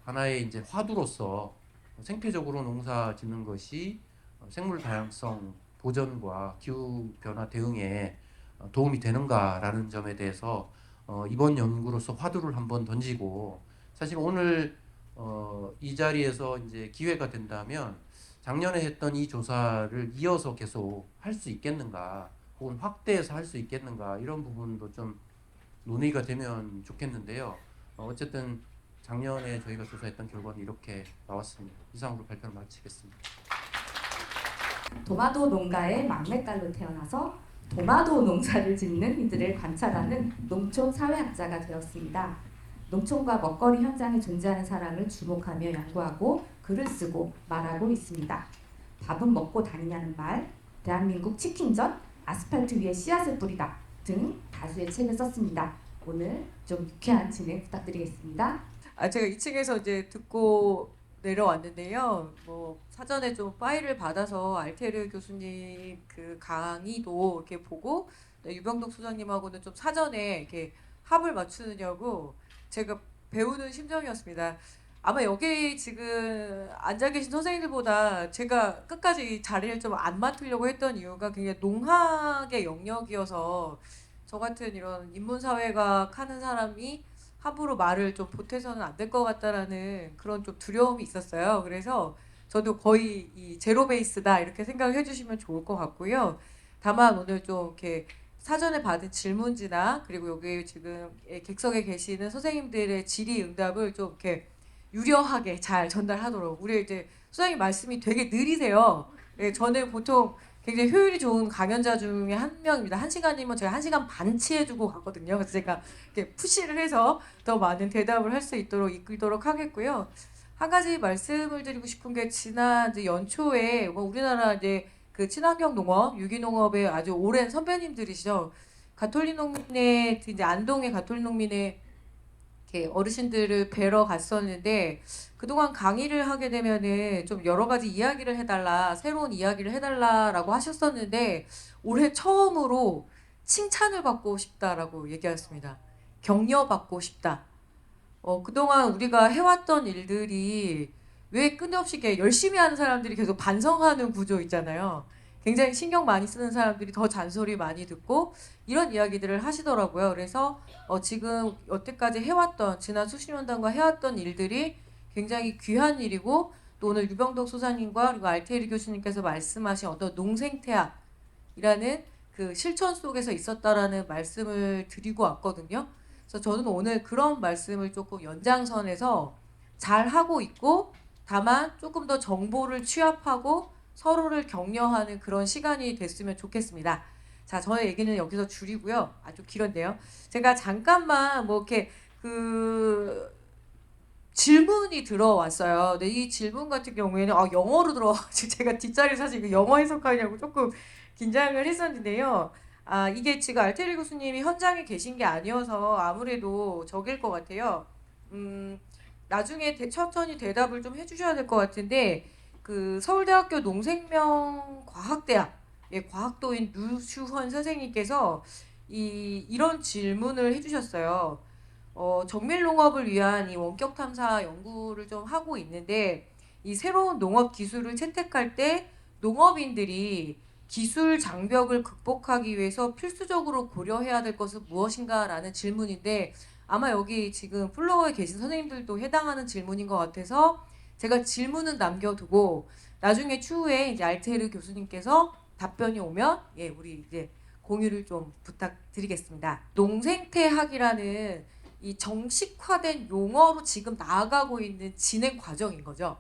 하나의 이제 화두로서 생태적으로 농사 짓는 것이 생물 다양성 보전과 기후 변화 대응에 도움이 되는가라는 점에 대해서 이번 연구로서 화두를 한번 던지고, 사실 오늘 이 자리에서 이제 기회가 된다면 작년에 했던 이 조사를 이어서 계속 할 수 있겠는가, 혹은 확대해서 할 수 있겠는가, 이런 부분도 좀 논의가 되면 좋겠는데요. 어쨌든 작년에 저희가 조사했던 결과는 이렇게 나왔습니다. 이상으로 발표를 마치겠습니다. 도마도 농가의 막내딸로 태어나서 도마도 농사를 짓는 이들을 관찰하는 농촌 사회학자가 되었습니다. 농촌과 먹거리 현장에 존재하는 사람을 주목하며 연구하고 글을 쓰고 말하고 있습니다. 밥은 먹고 다니냐는 말, 대한민국 치킨전, 아스팔트 위에 씨앗을 뿌리다 등 다수의 책을 썼습니다. 오늘 좀 유쾌한 진행 부탁드리겠습니다. 제가 2층에서 이제 듣고 내려왔는데요. 뭐 사전에 좀 파일을 받아서 알테르 교수님 그 강의도 이렇게 보고, 유병덕 소장님하고는 좀 사전에 이렇게 합을 맞추느냐고 제가 배우는 심정이었습니다. 아마 여기 지금 앉아 계신 선생님들보다 제가 끝까지 자리를 좀 안 맡으려고 했던 이유가 굉장히 농학의 영역이어서, 저 같은 이런 인문사회학 하는 사람이 함부로 말을 좀 보태서는 안 될 것 같다라는 그런 좀 두려움이 있었어요. 그래서 저도 거의 이 제로 베이스다 이렇게 생각을 해주시면 좋을 것 같고요. 다만 오늘 좀 이렇게 사전에 받은 질문지나, 그리고 여기 지금 객석에 계시는 선생님들의 질의응답을 좀 이렇게 유려하게 잘 전달하도록, 우리 이제 소장님 말씀이 되게 느리세요. 저는 보통 굉장히 효율이 좋은 강연자 중에 한 명입니다. 1시간이면 제가 1시간 반치 해주고 갔거든요. 그래서 제가 이렇게 푸시를 해서 더 많은 대답을 할 수 있도록 이끌도록 하겠고요. 한 가지 말씀을 드리고 싶은 게, 지난 이제 연초에 뭐 우리나라 이제 그 친환경 농업, 유기농업의 아주 오랜 선배님들이시죠. 가톨릭 농민의 이제 안동의 가톨릭 농민의 이렇게 어르신들을 뵈러 갔었는데, 그동안 강의를 하게 되면은 좀 여러 가지 이야기를 해달라, 새로운 이야기를 해달라라고 하셨었는데, 올해 처음으로 칭찬을 받고 싶다라고 얘기하셨습니다. 격려받고 싶다. 그동안 우리가 해왔던 일들이 왜 끊임없이 이렇게 열심히 하는 사람들이 계속 반성하는 구조 있잖아요. 굉장히 신경 많이 쓰는 사람들이 더 잔소리 많이 듣고 이런 이야기들을 하시더라고요. 그래서 지금 여태까지 해왔던, 지난 수십 년간과 해왔던 일들이 굉장히 귀한 일이고, 또 오늘 유병덕 소장님과 그리고 알테리 교수님께서 말씀하신 어떤 농생태학이라는 그 실천 속에서 있었다라는 말씀을 드리고 왔거든요. 그래서 저는 오늘 그런 말씀을 조금 연장선에서 잘 하고 있고, 다만 조금 더 정보를 취합하고 서로를 격려하는 그런 시간이 됐으면 좋겠습니다. 자, 저의 얘기는 여기서 줄이고요. 좀 길었네요. 제가 잠깐만 뭐 이렇게 그 질문이 들어왔어요. 근데 이 질문 같은 경우에는 영어로 들어와가지고 제가 뒷자리 사실 이거 영어 해석하냐고 조금 긴장을 했었는데요. 이게 지금 알테리 교수님이 현장에 계신 게 아니어서 아무래도 적일 것 같아요. 나중에 천천히 대답을 좀 해주셔야 될 것 같은데, 그 서울대학교 농생명과학대학 과학도인 류슈헌 선생님께서 이런 질문을 해주셨어요. 정밀 농업을 위한 이 원격 탐사 연구를 좀 하고 있는데, 이 새로운 농업 기술을 채택할 때 농업인들이 기술 장벽을 극복하기 위해서 필수적으로 고려해야 될 것은 무엇인가라는 질문인데, 아마 여기 지금 플로어에 계신 선생님들도 해당하는 질문인 것 같아서 제가 질문은 남겨두고 나중에 추후에 이제 알테르 교수님께서 답변이 오면 우리 이제 공유를 좀 부탁드리겠습니다. 농생태학이라는 이 정식화된 용어로 지금 나아가고 있는 진행 과정인 거죠.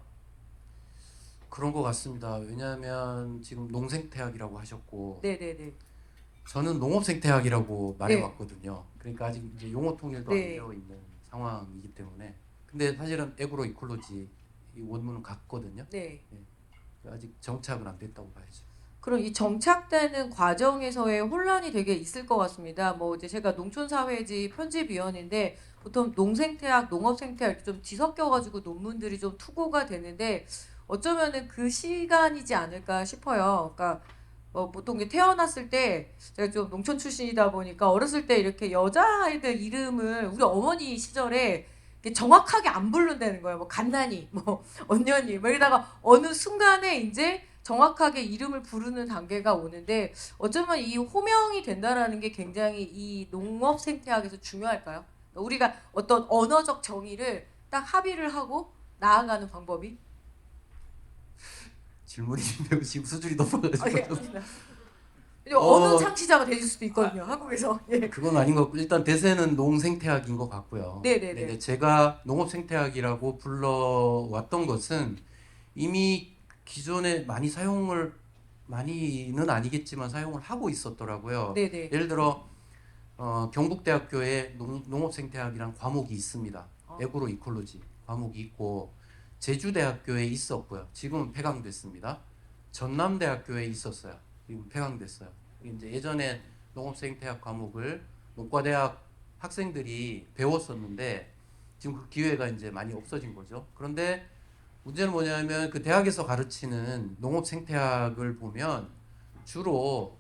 그런 것 같습니다. 왜냐하면 지금 농생태학이라고 하셨고 네네네. 저는 농업생태학이라고 네. 말해왔거든요. 그러니까 아직 이제 용어 통일도 네. 안 되어 있는 상황이기 때문에. 근데 사실은 에그로 이콜로지 이 원문은 같거든요. 네. 아직 정착은 안 됐다고 봐야죠. 그럼 이 정착되는 과정에서의 혼란이 되게 있을 것 같습니다. 뭐 이제 제가 농촌사회지 편집위원인데 보통 농생태학, 농업생태학 이렇게 좀 뒤섞여가지고 논문들이 좀 투고가 되는데 어쩌면은 그 시간이지 않을까 싶어요. 그러니까 보통 이게 태어났을 때 제가 좀 농촌 출신이다 보니까 어렸을 때 이렇게 여자아이들 이름을 우리 어머니 시절에 이렇게 정확하게 안 부른다는 거예요. 뭐 갓난이, 뭐 언년이, 뭐 이러다가 어느 순간에 이제 정확하게 이름을 부르는 단계가 오는데 어쩌면 이 호명이 된다라는 게 굉장히 이 농업 생태학에서 중요할까요? 우리가 어떤 언어적 정의를 딱 합의를 하고 나아가는 방법이 질문이 매우 지금 수준이 아, 높아가지고 예, 아닙니다. 어느 창시자가 되실 수도 있거든요. 한국에서. 예. 그건 아닌 것 같고 일단 대세는 농생태학인 것 같고요. 네네네. 근데 제가 농업생태학이라고 불러왔던 것은 이미 기존에 많이 사용을 많이는 아니겠지만 사용을 하고 있었더라고요. 네네. 예를 들어 경북대학교에 농업생태학이란 과목이 있습니다. 에그로 이콜로지 과목이 있고 제주대학교에 있었고요. 지금은 폐강됐습니다. 전남대학교에 있었어요. 지금 폐강됐어요. 이제 예전에 농업생태학 과목을 농과대학 학생들이 배웠었는데 지금 그 기회가 이제 많이 없어진 거죠. 그런데 문제는 뭐냐면 그 대학에서 가르치는 농업생태학을 보면 주로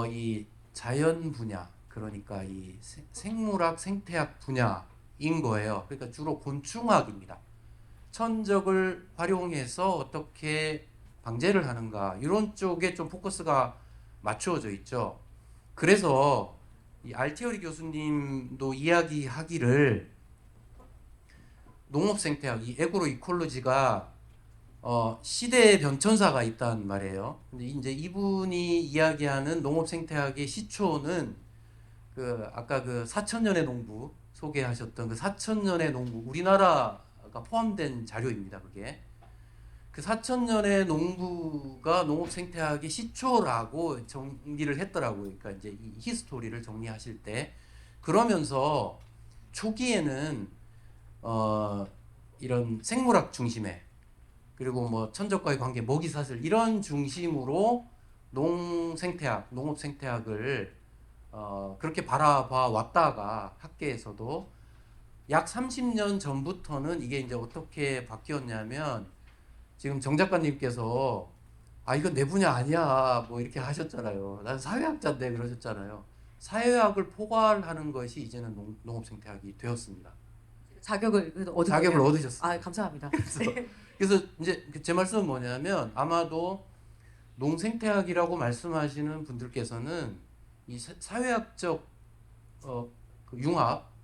이 자연 분야 그러니까 이 생물학 생태학 분야인 거예요. 그러니까 주로 곤충학입니다. 천적을 활용해서 어떻게 방제를 하는가 이런 쪽에 좀 포커스가 맞추어져 있죠. 그래서 이 알티어리 교수님도 이야기하기를 농업생태학, 이 에그로 이콜로지가 시대의 변천사가 있다는 말이에요. 근데 이제 이분이 이야기하는 농업생태학의 시초는 그 아까 그 4천년의 농부 소개하셨던 그 4천년의 농부 우리나라가 포함된 자료입니다. 그게 그 4천년의 농부가 농업생태학의 시초라고 정리를 했더라고요. 그러니까 이제 이 히스토리를 정리하실 때 그러면서 초기에는 이런 생물학 중심의 그리고 뭐 천적과의 관계, 먹이사슬 이런 중심으로 농생태학, 농업생태학을 그렇게 바라봐 왔다가 학계에서도 약 30년 전부터는 이게 이제 어떻게 바뀌었냐면 지금 정 작가님께서 이건 내 분야 아니야 뭐 이렇게 하셨잖아요. 난 사회학자인데 그러셨잖아요. 사회학을 포괄하는 것이 이제는 농업생태학이 되었습니다. 자격을 얻으셨네요. 자격을 얻으셨어요. 아, 감사합니다. 그래서 이제 제 말씀은 뭐냐면 아마도 농생태학이라고 말씀하시는 분들께서는 이 사회학적 그 융합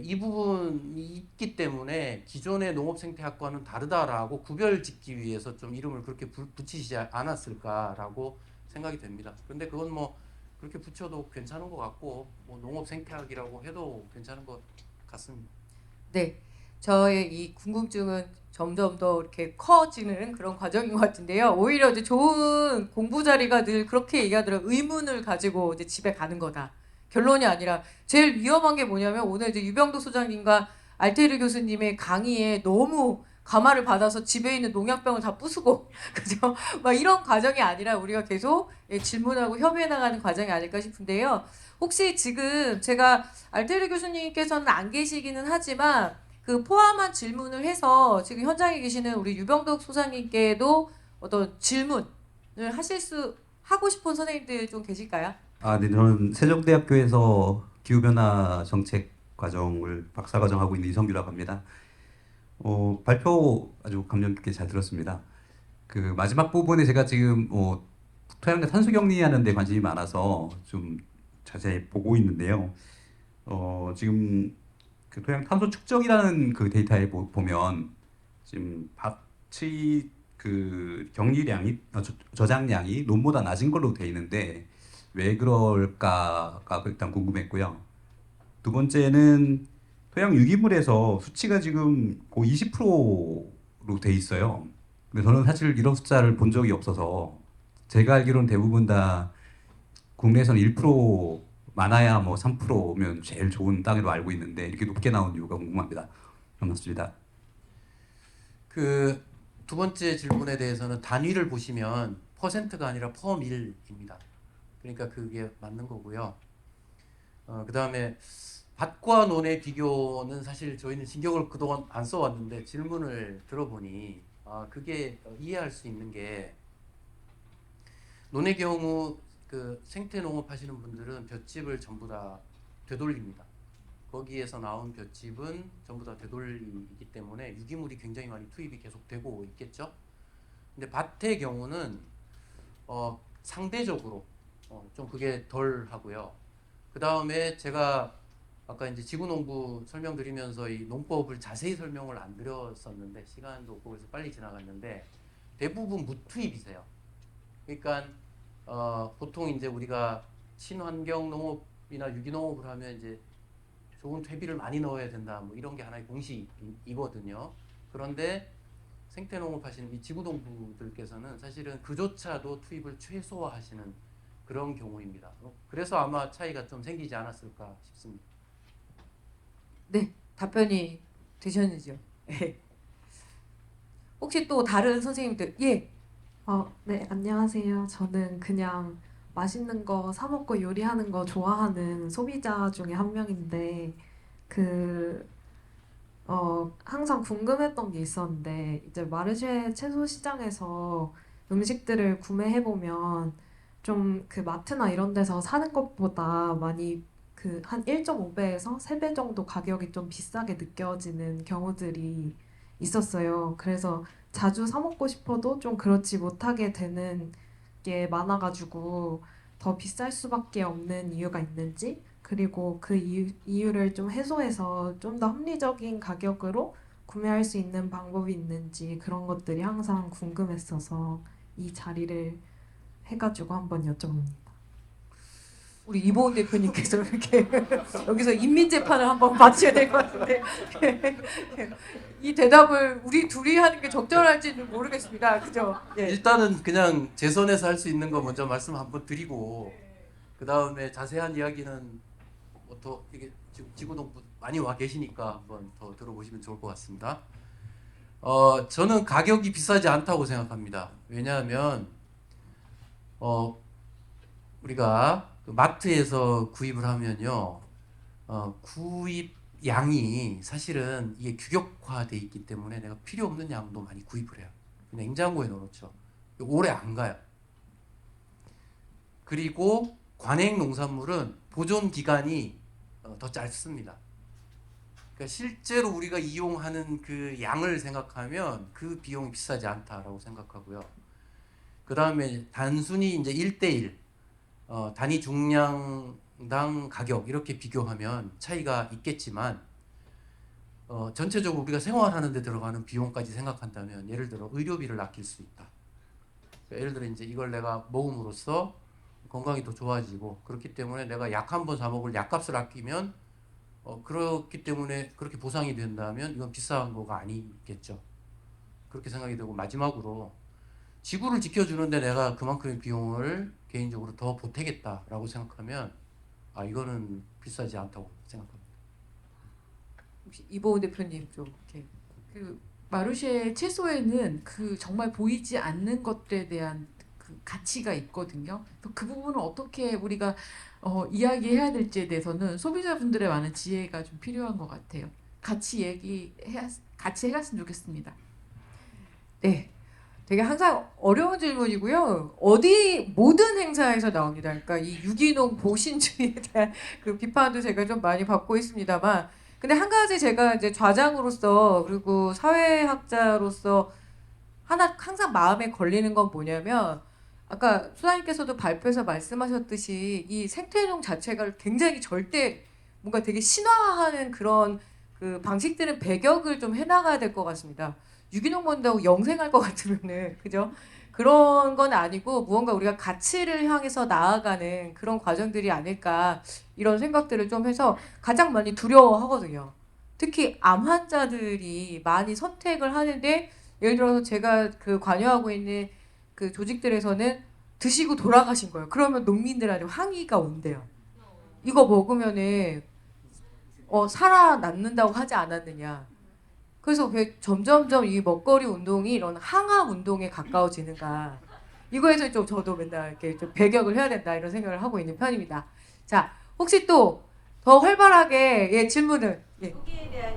이 부분이 있기 때문에 기존의 농업생태학과는 다르다라고 구별짓기 위해서 좀 이름을 그렇게 붙이시지 않았을까라고 생각이 됩니다. 그런데 그건 뭐 그렇게 붙여도 괜찮은 것 같고 뭐 농업생태학이라고 해도 괜찮은 것 같습니다. 네, 저의 이 궁금증은 점점 더 이렇게 커지는 그런 과정인 것 같은데요. 오히려 이제 좋은 공부 자리가 늘 그렇게 얘기하더라고요. 의문을 가지고 이제 집에 가는 거다. 결론이 아니라 제일 위험한 게 뭐냐면 오늘 이제 유병도 소장님과 알테르 교수님의 강의에 너무 감화를 받아서 집에 있는 농약병을 다 부수고 그죠? 막 이런 과정이 아니라 우리가 계속 질문하고 협의해 나가는 과정이 아닐까 싶은데요. 혹시 지금 제가 알테르 교수님께서는 안 계시기는 하지만 그 포함한 질문을 해서 지금 현장에 계시는 우리 유병덕 소장님께도 어떤 질문을 하고 싶은 선생님들 좀 계실까요? 네, 저는 세종대학교에서 기후변화 정책 과정을 박사과정 하고 있는 이성규라고 합니다. 발표 아주 감명 깊게 잘 들었습니다. 그 마지막 부분에 제가 지금 토양과 탄소 격리하는 데 관심이 많아서 좀 자세히 보고 있는데요. 지금 그 토양 탄소 축적이라는 그 데이터에 보면 지금 밭의 그 격리량이 저장량이 논보다 낮은 걸로 돼 있는데 왜 그럴까가 일단 궁금했고요. 두 번째는 토양 유기물에서 수치가 지금 거의 20%로 돼 있어요. 근데 저는 사실 이런 숫자를 본 적이 없어서 제가 알기로는 대부분 다 국내에서는 1% 많아야 뭐 3%면 제일 좋은 땅으로 알고 있는데 이렇게 높게 나온 이유가 궁금합니다. 고맙습니다. 그 두 번째 질문에 대해서는 단위를 보시면 퍼센트가 아니라 퍼밀입니다. 그러니까 그게 맞는 거고요. 그 다음에 밭과 논의 비교는 사실 저희는 신경을 그동안 안 써왔는데 질문을 들어보니 그게 이해할 수 있는 게 논의 경우 그 생태 농업 하시는 분들은 볏짚을 전부 다 되돌립니다. 거기에서 나온 볏짚은 전부 다 되돌리기 때문에 유기물이 굉장히 많이 투입이 계속되고 있겠죠. 근데 밭의 경우는 상대적으로 좀 그게 덜 하고요. 그 다음에 제가 아까 이제 지구농부 설명드리면서 이 농법을 자세히 설명을 안 드렸었는데 시간도 없고 그래서 빨리 지나갔는데 대부분 무투입이세요. 그러니까 보통 이제 우리가 친환경 농업이나 유기농업을 하면 이제 좋은 퇴비를 많이 넣어야 된다 뭐 이런 게 하나의 공식이거든요. 그런데 생태농업 하시는 이 지구농부들께서는 사실은 그조차도 투입을 최소화하시는 그런 경우입니다. 그래서 아마 차이가 좀 생기지 않았을까 싶습니다. 네, 답변이 되셨는지요? 혹시 또 다른 선생님들 예. 네, 안녕하세요. 저는 그냥 맛있는 거 사 먹고 요리하는 거 좋아하는 소비자 중에 한 명인데, 항상 궁금했던 게 있었는데, 이제 마르쉐 채소 시장에서 음식들을 구매해보면 좀 그 마트나 이런 데서 사는 것보다 많이 한 1.5배에서 3배 정도 가격이 좀 비싸게 느껴지는 경우들이 있었어요. 그래서 자주 사 먹고 싶어도 좀 그렇지 못하게 되는 게 많아가지고 더 비쌀 수밖에 없는 이유가 있는지, 그리고 그 이유를 좀 해소해서 좀 더 합리적인 가격으로 구매할 수 있는 방법이 있는지, 그런 것들이 항상 궁금했어서 이 자리를 해가지고 한번 여쭤봅니다. 우리 이보은 대표님께서 이렇게 여기서 인민재판을 한번 마쳐야 될 것 같은데 이 대답을 우리 둘이 하는 게 적절할지는 모르겠습니다. 그죠? 예. 일단은 그냥 제 선에서 할 수 있는 거 먼저 말씀 한번 드리고 그 다음에 자세한 이야기는 뭐 더 이게 지구농부 많이 와 계시니까 한번 더 들어보시면 좋을 것 같습니다. 저는 가격이 비싸지 않다고 생각합니다. 왜냐하면 우리가 그 마트에서 구입을 하면요, 구입 양이 사실은 이게 규격화돼 있기 때문에 내가 필요 없는 양도 많이 구입을 해요. 냉장고에 넣어놓죠. 오래 안 가요. 그리고 관행 농산물은 보존 기간이 더 짧습니다. 그러니까 실제로 우리가 이용하는 그 양을 생각하면 그 비용이 비싸지 않다라고 생각하고요. 그 다음에 단순히 이제 1대1 단위 중량당 가격 이렇게 비교하면 차이가 있겠지만 전체적으로 우리가 생활하는 데 들어가는 비용까지 생각한다면 예를 들어 의료비를 아낄 수 있다. 그러니까 예를 들어 이제 이걸 내가 먹음으로써 건강이 더 좋아지고 그렇기 때문에 내가 약 한 번 사 먹을 약값을 아끼면 그렇기 때문에 그렇게 보상이 된다면 이건 비싼 거가 아니겠죠. 그렇게 생각이 되고 마지막으로 지구를 지켜주는데 내가 그만큼의 비용을 개인적으로 더 보태겠다라고 생각하면 이거는 비싸지 않다고 생각합니다. 혹시 이보은 대표님 좀 이렇게 그 마르쉐 채소에는 그 정말 보이지 않는 것들에 대한 그 가치가 있거든요. 그 부분을 어떻게 우리가 이야기해야 될지에 대해서는 소비자분들의 많은 지혜가 좀 필요한 것 같아요. 같이 해갔으면 좋겠습니다. 네. 되게 항상 어려운 질문이고요. 모든 행사에서 나옵니다. 그러니까 이 유기농 보신주의에 대한 그 비판도 제가 좀 많이 받고 있습니다만, 근데 한 가지 제가 이제 좌장으로서 그리고 사회학자로서 항상 마음에 걸리는 건 뭐냐면, 아까 수사님께서도 발표에서 말씀하셨듯이 이 생태농 자체가 굉장히 절대 뭔가 되게 신화화하는 그런 그 방식들은 배격을 좀 해나가야 될 것 같습니다. 유기농 먹는다고 영생할 것 같으면은, 그죠? 그런 건 아니고 무언가 우리가 가치를 향해서 나아가는 그런 과정들이 아닐까, 이런 생각들을 좀 해서 가장 많이 두려워하거든요. 특히 암 환자들이 많이 선택을 하는데 예를 들어서 제가 그 관여하고 있는 그 조직들에서는 드시고 돌아가신 거예요. 그러면 농민들한테 항의가 온대요. 이거 먹으면은 살아남는다고 하지 않았느냐. 그래서 왜 점점점 이 먹거리 운동이 이런 항암 운동에 가까워지는가. 이거에서 좀 저도 맨날 이렇게 좀 배격을 해야 된다 이런 생각을 하고 있는 편입니다. 자, 혹시 또 더 활발하게 질문을 거기에 대한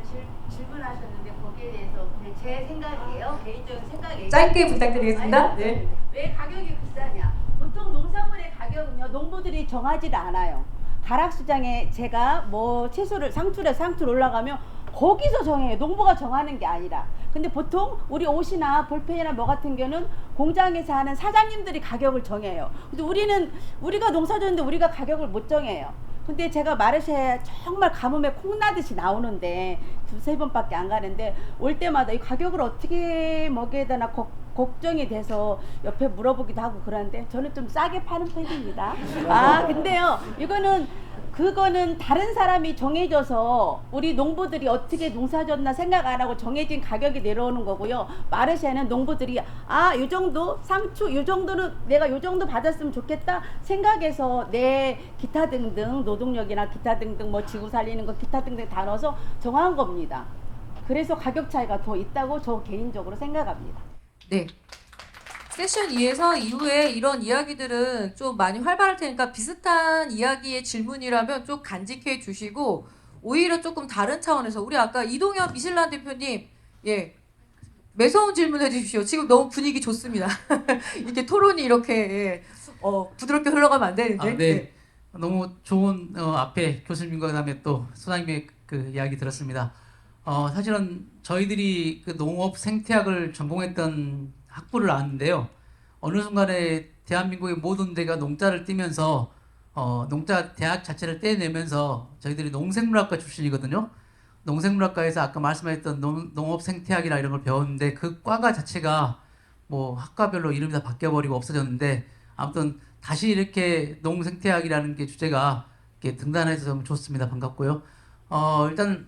질문하셨는데 거기에 대해서 그냥 제 생각이에요. 개인적인 생각이에요. 짧게 부탁드리겠습니다. 아니, 네. 왜 가격이 비싸냐? 보통 농산물의 가격은요 농부들이 정하지를 않아요. 가락시장에 제가 뭐 채소를 상추를 올라가면 거기서 정해요. 농부가 정하는 게 아니라. 근데 보통 우리 옷이나 볼펜이나 뭐 같은 경우는 공장에서 하는 사장님들이 가격을 정해요. 근데 우리가 농사졌는데 우리가 가격을 못 정해요. 근데 제가 마르쉐 정말 가뭄에 콩나듯이 나오는데 두세 번밖에 안 가는데 올 때마다 이 가격을 어떻게 먹여야 되나 걱정이 돼서 옆에 물어보기도 하고 그러는데 저는 좀 싸게 파는 편입니다. 근데요 그거는 다른 사람이 정해줘서 우리 농부들이 어떻게 농사졌나 생각 안 하고 정해진 가격이 내려오는 거고요. 마르쉐는 농부들이 요 정도 상추 요 정도는 내가 요 정도 받았으면 좋겠다 생각해서 내 기타 등등 노동력이나 기타 등등 뭐 지구 살리는 거 기타 등등 다 넣어서 정한 겁니다. 그래서 가격 차이가 더 있다고 저 개인적으로 생각합니다. 네. 세션 2에서 이후에 이런 이야기들은 좀 많이 활발할 테니까 비슷한 이야기의 질문이라면 좀 간직해 주시고 오히려 조금 다른 차원에서 우리 아까 이동엽 미실란 대표님 매서운 질문해 주십시오. 지금 너무 분위기 좋습니다. 이렇게 토론이 이렇게 부드럽게 흘러가면 안 되는데. 네. 너무 좋은 앞에 교수님과 그다음에 또 소장님의 그 이야기 들었습니다. 사실은 저희들이 그 농업 생태학을 전공했던 학부를 나왔는데요. 어느 순간에 대한민국의 모든 데가 농자를 띄면서 농자 대학 자체를 떼내면서 저희들이 농생물학과 출신이거든요. 농생물학과에서 아까 말씀하셨던 농업 생태학이나 이런 걸 배웠는데 그 과가 자체가 뭐 학과별로 이름이 다 바뀌어버리고 없어졌는데 아무튼 다시 이렇게 농생태학이라는 게 주제가 이렇게 등단해서 좀 좋습니다. 반갑고요. 일단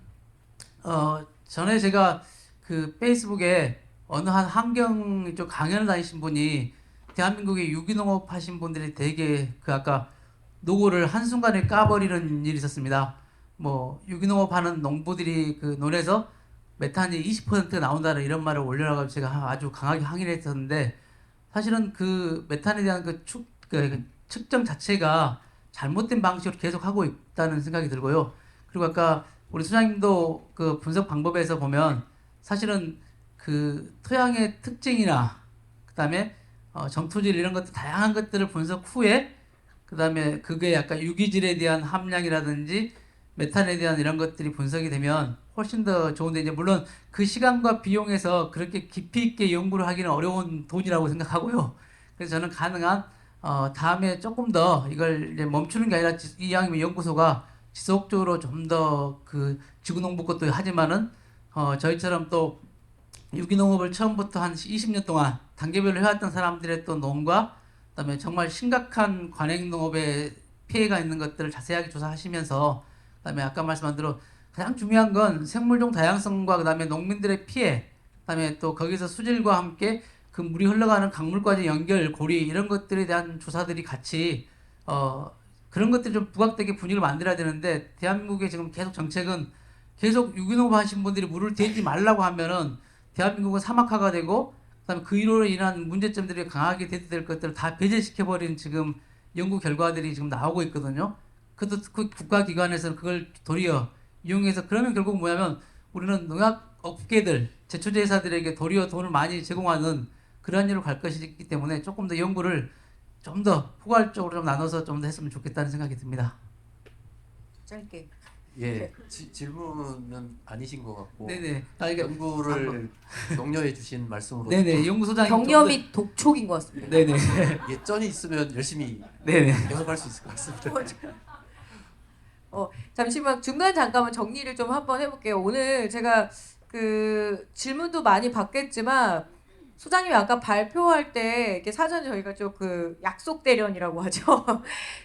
전에 제가 그 페이스북에 어느 한 환경 쪽 강연을 다니신 분이 대한민국의 유기농업 하신 분들이 되게 그 아까 노고를 한순간에 까버리는 일이 있었습니다. 뭐 유기농업 하는 농부들이 그 논에서 메탄이 20%가 나온다는 이런 말을 올려놔가지고 제가 아주 강하게 항의를 했었는데 사실은 그 메탄에 대한 그 측정 자체가 잘못된 방식으로 계속 하고 있다는 생각이 들고요. 그리고 아까 우리 소장님도 그 분석 방법에서 보면 사실은 그 토양의 특징이나 그다음에 정토질 이런 것들 다양한 것들을 분석 후에 그다음에 그게 약간 유기질에 대한 함량이라든지 메탄에 대한 이런 것들이 분석이 되면 훨씬 더 좋은데 이제 물론 그 시간과 비용에서 그렇게 깊이 있게 연구를 하기는 어려운 돈이라고 생각하고요. 그래서 저는 가능한 다음에 조금 더 이걸 이제 멈추는 게 아니라 이왕이면 연구소가 지속적으로 좀 더 그 지구농부 것도 하지만은 저희처럼 또 유기농업을 처음부터 한 20년 동안 단계별로 해왔던 사람들의 또 농과 그다음에 정말 심각한 관행농업에 피해가 있는 것들을 자세하게 조사하시면서 그다음에 아까 말씀한 대로 가장 중요한 건 생물종 다양성과 그다음에 농민들의 피해 그다음에 또 거기서 수질과 함께 그 물이 흘러가는 강물과의 연결 고리 이런 것들에 대한 조사들이 같이 그런 것들이 좀 부각되게 분위기를 만들어야 되는데 대한민국의 지금 계속 정책은 계속 유기농업 하신 분들이 물을 대지 말라고 하면은 대한민국은 사막화가 되고 그다음에 그로 인한 문제점들이 강하게 대두될 것들을 다 배제시켜버리는 지금 연구 결과들이 지금 나오고 있거든요. 그것도 그 국가기관에서는 그걸 도리어 이용해서 그러면 결국 뭐냐면 우리는 농약 업계들 제초제 회사들에게 도리어 돈을 많이 제공하는 그러한 일로 갈 것이기 때문에 조금 더 연구를 좀 더 포괄적으로 좀 나눠서 좀 더 했으면 좋겠다는 생각이 듭니다. 짧게. 예, 질문은 아니신 것 같고 네네. 연구를 격려해 주신 말씀으로 네네. 연구소장님 격려및 독촉인 것 같습니다. 네네. 예전이 있으면 열심히 네네. 계속할 수 있을 것 같습니다. 잠시만 중간 잠깐만 정리를 좀 한번 해볼게요. 오늘 제가 그 질문도 많이 받겠지만 소장님이 아까 발표할 때 이렇게 사전에 저희가 좀 그 약속 대련이라고 하죠.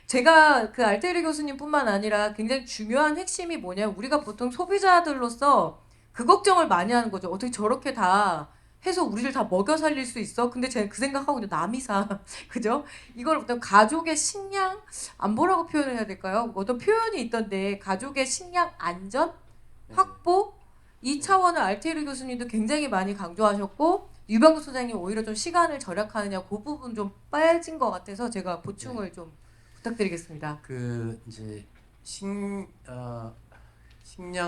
제가 그 알테리 교수님뿐만 아니라 굉장히 중요한 핵심이 뭐냐, 우리가 보통 소비자들로서 그 걱정을 많이 하는 거죠. 어떻게 저렇게 다 해서 우리를 다 먹여 살릴 수 있어? 근데 제가 그 생각하고 있는 남이 사, 그죠? 이걸 어떤 가족의 식량 안보라고 표현을 해야 될까요? 어떤 표현이 있던데 가족의 식량 안전 확보 이 차원을 알테리 교수님도 굉장히 많이 강조하셨고 유병국 소장님 오히려 좀 시간을 절약하느냐 그 부분 좀 빠진 것 같아서 제가 보충을 좀 부탁드리겠습니다. 그 이제 식량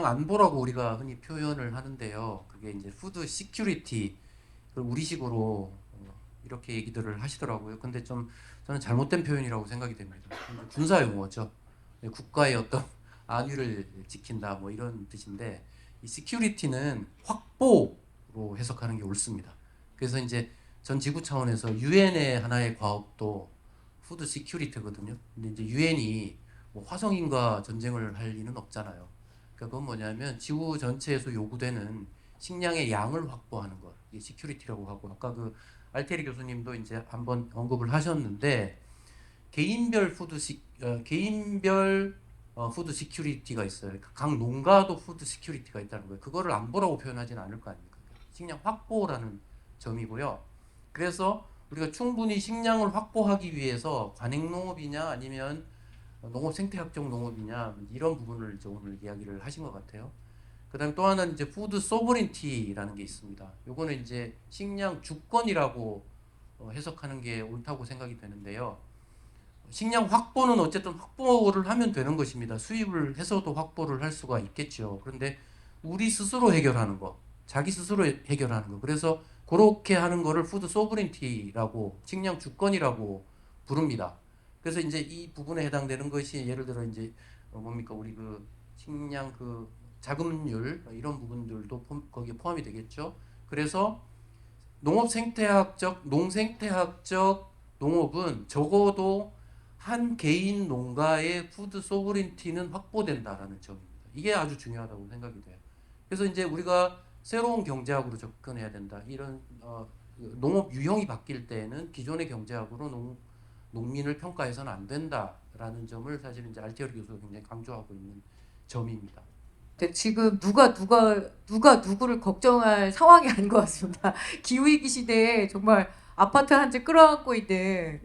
안보라고 우리가 흔히 표현을 하는데요. 그게 이제 푸드 시큐리티 우리식으로 이렇게 얘기들을 하시더라고요. 근데 좀 저는 잘못된 표현이라고 생각이 됩니다. 군사 용어죠. 국가의 어떤 안위를 지킨다 뭐 이런 뜻인데 이 시큐리티는 확보로 해석하는 게 옳습니다. 그래서 이제 전 지구 차원에서 유엔의 하나의 과업도 푸드 시큐리티거든요. 근데 이제 유엔이 뭐 화성인과 전쟁을 할 리는 없잖아요. 그러니까 그건 뭐냐면 지구 전체에서 요구되는 식량의 양을 확보하는 것, 이게 시큐리티라고 하고 아까 그 알테리 교수님도 이제 한번 언급을 하셨는데 개인별 푸드 시큐리티가 있어요. 그러니까 각 농가도 푸드 시큐리티가 있다는 거예요. 그거를 안보라고 표현하지는 않을 거 아닙니까? 식량 확보라는 점이고요. 그래서 우리가 충분히 식량을 확보하기 위해서 관행농업이냐 아니면 농업 생태학적 농업이냐 이런 부분을 이제 오늘 이야기를 하신 것 같아요. 그다음 또 하나는 이제 푸드 소버린티라는 게 있습니다. 요거는 이제 식량 주권이라고 해석하는 게 옳다고 생각이 되는데요. 식량 확보는 어쨌든 확보를 하면 되는 것입니다. 수입을 해서도 확보를 할 수가 있겠죠. 그런데 우리 스스로 해결하는 거, 자기 스스로 해결하는 거. 그래서 그렇게 하는 거를 푸드 소버린티라고 식량 주권이라고 부릅니다. 그래서 이제 이 부분에 해당되는 것이 예를 들어 이제 뭡니까 우리 그 식량 그 자금률 이런 부분들도 거기에 포함이 되겠죠. 그래서 농업 생태학적 농생태학적 농업은 적어도 한 개인 농가의 푸드 소버린티는 확보된다라는 점입니다. 이게 아주 중요하다고 생각이 돼요. 그래서 이제 우리가 새로운 경제학으로 접근해야 된다. 이런 농업 유형이 바뀔 때에는 기존의 경제학으로 농민을 평가해서는 안 된다라는 점을 사실 이제 알테리 교수가 굉장히 강조하고 있는 점입니다. 근데 지금 누가 누구를 걱정할 상황이 아닌 것 같습니다. 기후위기 시대에 정말 아파트 한 채 끌어안고 있는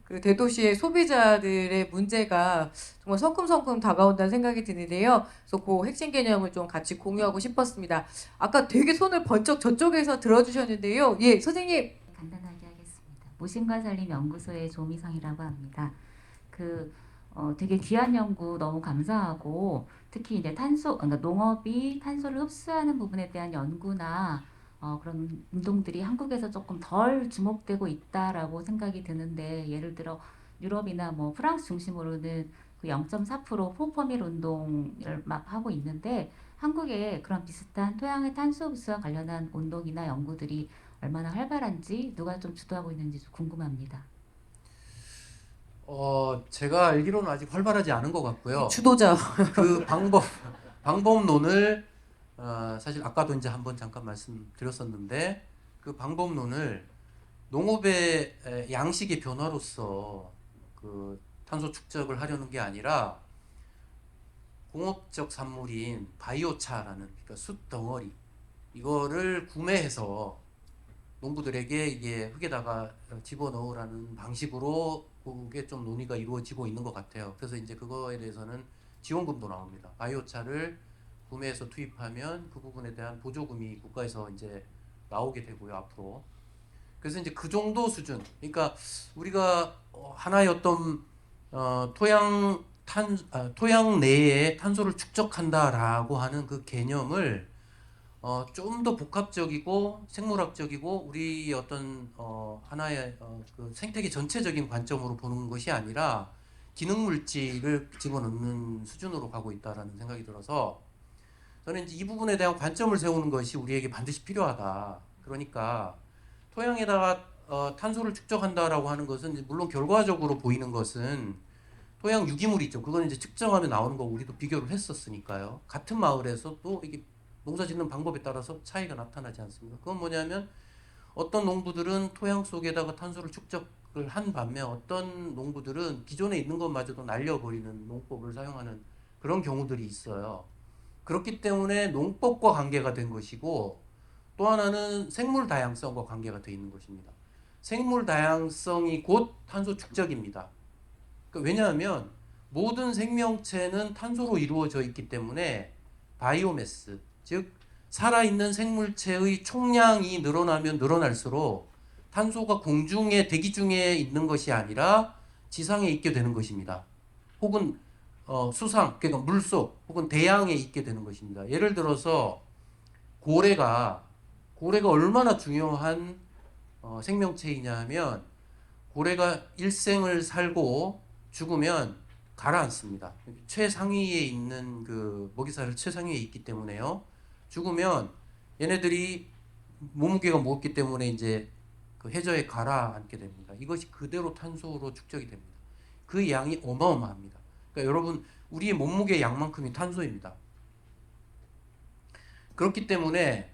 그 대도시의 소비자들의 문제가 정말 성큼성큼 다가온다는 생각이 드는데요. 그래서 그 핵심 개념을 좀 같이 공유하고 싶었습니다. 아까 되게 손을 번쩍 저쪽에서 들어주셨는데요. 예, 선생님. 간단하게 하겠습니다. 무신과살림연구소의 조미성이라고 합니다. 되게 귀한 연구 너무 감사하고 특히 이제 그러니까 농업이 탄소를 흡수하는 부분에 대한 연구나 그런 운동들이 한국에서 조금 덜 주목되고 있다라고 생각이 드는데 예를 들어 유럽이나 뭐 프랑스 중심으로는 그 0.4% 포퍼밀 운동을 막 하고 있는데 한국에 그런 비슷한 토양의 탄소 흡수와 관련한 운동이나 연구들이 얼마나 활발한지 누가 좀 주도하고 있는지 좀 궁금합니다. 제가 알기로는 아직 활발하지 않은 것 같고요. 주도자. 그 방법론을 사실 아까도 이제 한번 잠깐 말씀드렸었는데 그 방법론을 농업의 양식의 변화로서 그 탄소 축적을 하려는 게 아니라 공업적 산물인 바이오차라는 그러니까 숯 덩어리 이거를 구매해서 농부들에게 이게 흙에다가 집어넣으라는 방식으로 그게 좀 논의가 이루어지고 있는 것 같아요. 그래서 이제 그거에 대해서는 지원금도 나옵니다. 바이오차를 구매해서 투입하면 그 부분에 대한 보조금이 국가에서 이제 나오게 되고요 앞으로. 그래서 이제 그 정도 수준. 그러니까 우리가 하나의 어떤 토양 내에 탄소를 축적한다라고 하는 그 개념을 좀 더 복합적이고 생물학적이고 우리 어떤 하나의 그 생태계 전체적인 관점으로 보는 것이 아니라 기능 물질을 집어넣는 수준으로 가고 있다라는 생각이 들어서 저는 이제 이 부분에 대한 관점을 세우는 것이 우리에게 반드시 필요하다. 그러니까 토양에다가 탄소를 축적한다라고 하는 것은 이제 물론 결과적으로 보이는 것은 토양 유기물이 있죠. 그거는 이제 측정하면 나오는 거 우리도 비교를 했었으니까요. 같은 마을에서도 이게 농사 짓는 방법에 따라서 차이가 나타나지 않습니다. 그건 뭐냐면 어떤 농부들은 토양 속에다가 탄소를 축적을 한 반면 어떤 농부들은 기존에 있는 것마저도 날려버리는 농법을 사용하는 그런 경우들이 있어요. 그렇기 때문에 농법과 관계가 된 것이고 또 하나는 생물 다양성과 관계가 되어 있는 것입니다. 생물 다양성이 곧 탄소 축적입니다. 왜냐하면 모든 생명체는 탄소로 이루어져 있기 때문에 바이오매스, 즉 살아있는 생물체의 총량이 늘어나면 늘어날수록 탄소가 공중에 대기 중에 있는 것이 아니라 지상에 있게 되는 것입니다. 혹은 수상, 그러니까 물속 혹은 대양에 있게 되는 것입니다. 예를 들어서 고래가 얼마나 중요한 생명체이냐 하면 고래가 일생을 살고 죽으면 가라앉습니다. 최상위에 있는 그 먹이사슬 최상위에 있기 때문에요. 죽으면 얘네들이 몸무게가 무겁기 때문에 이제 그 해저에 가라앉게 됩니다. 이것이 그대로 탄소로 축적이 됩니다. 그 양이 어마어마합니다. 그러니까 여러분 우리의 몸무게 양만큼이 탄소입니다. 그렇기 때문에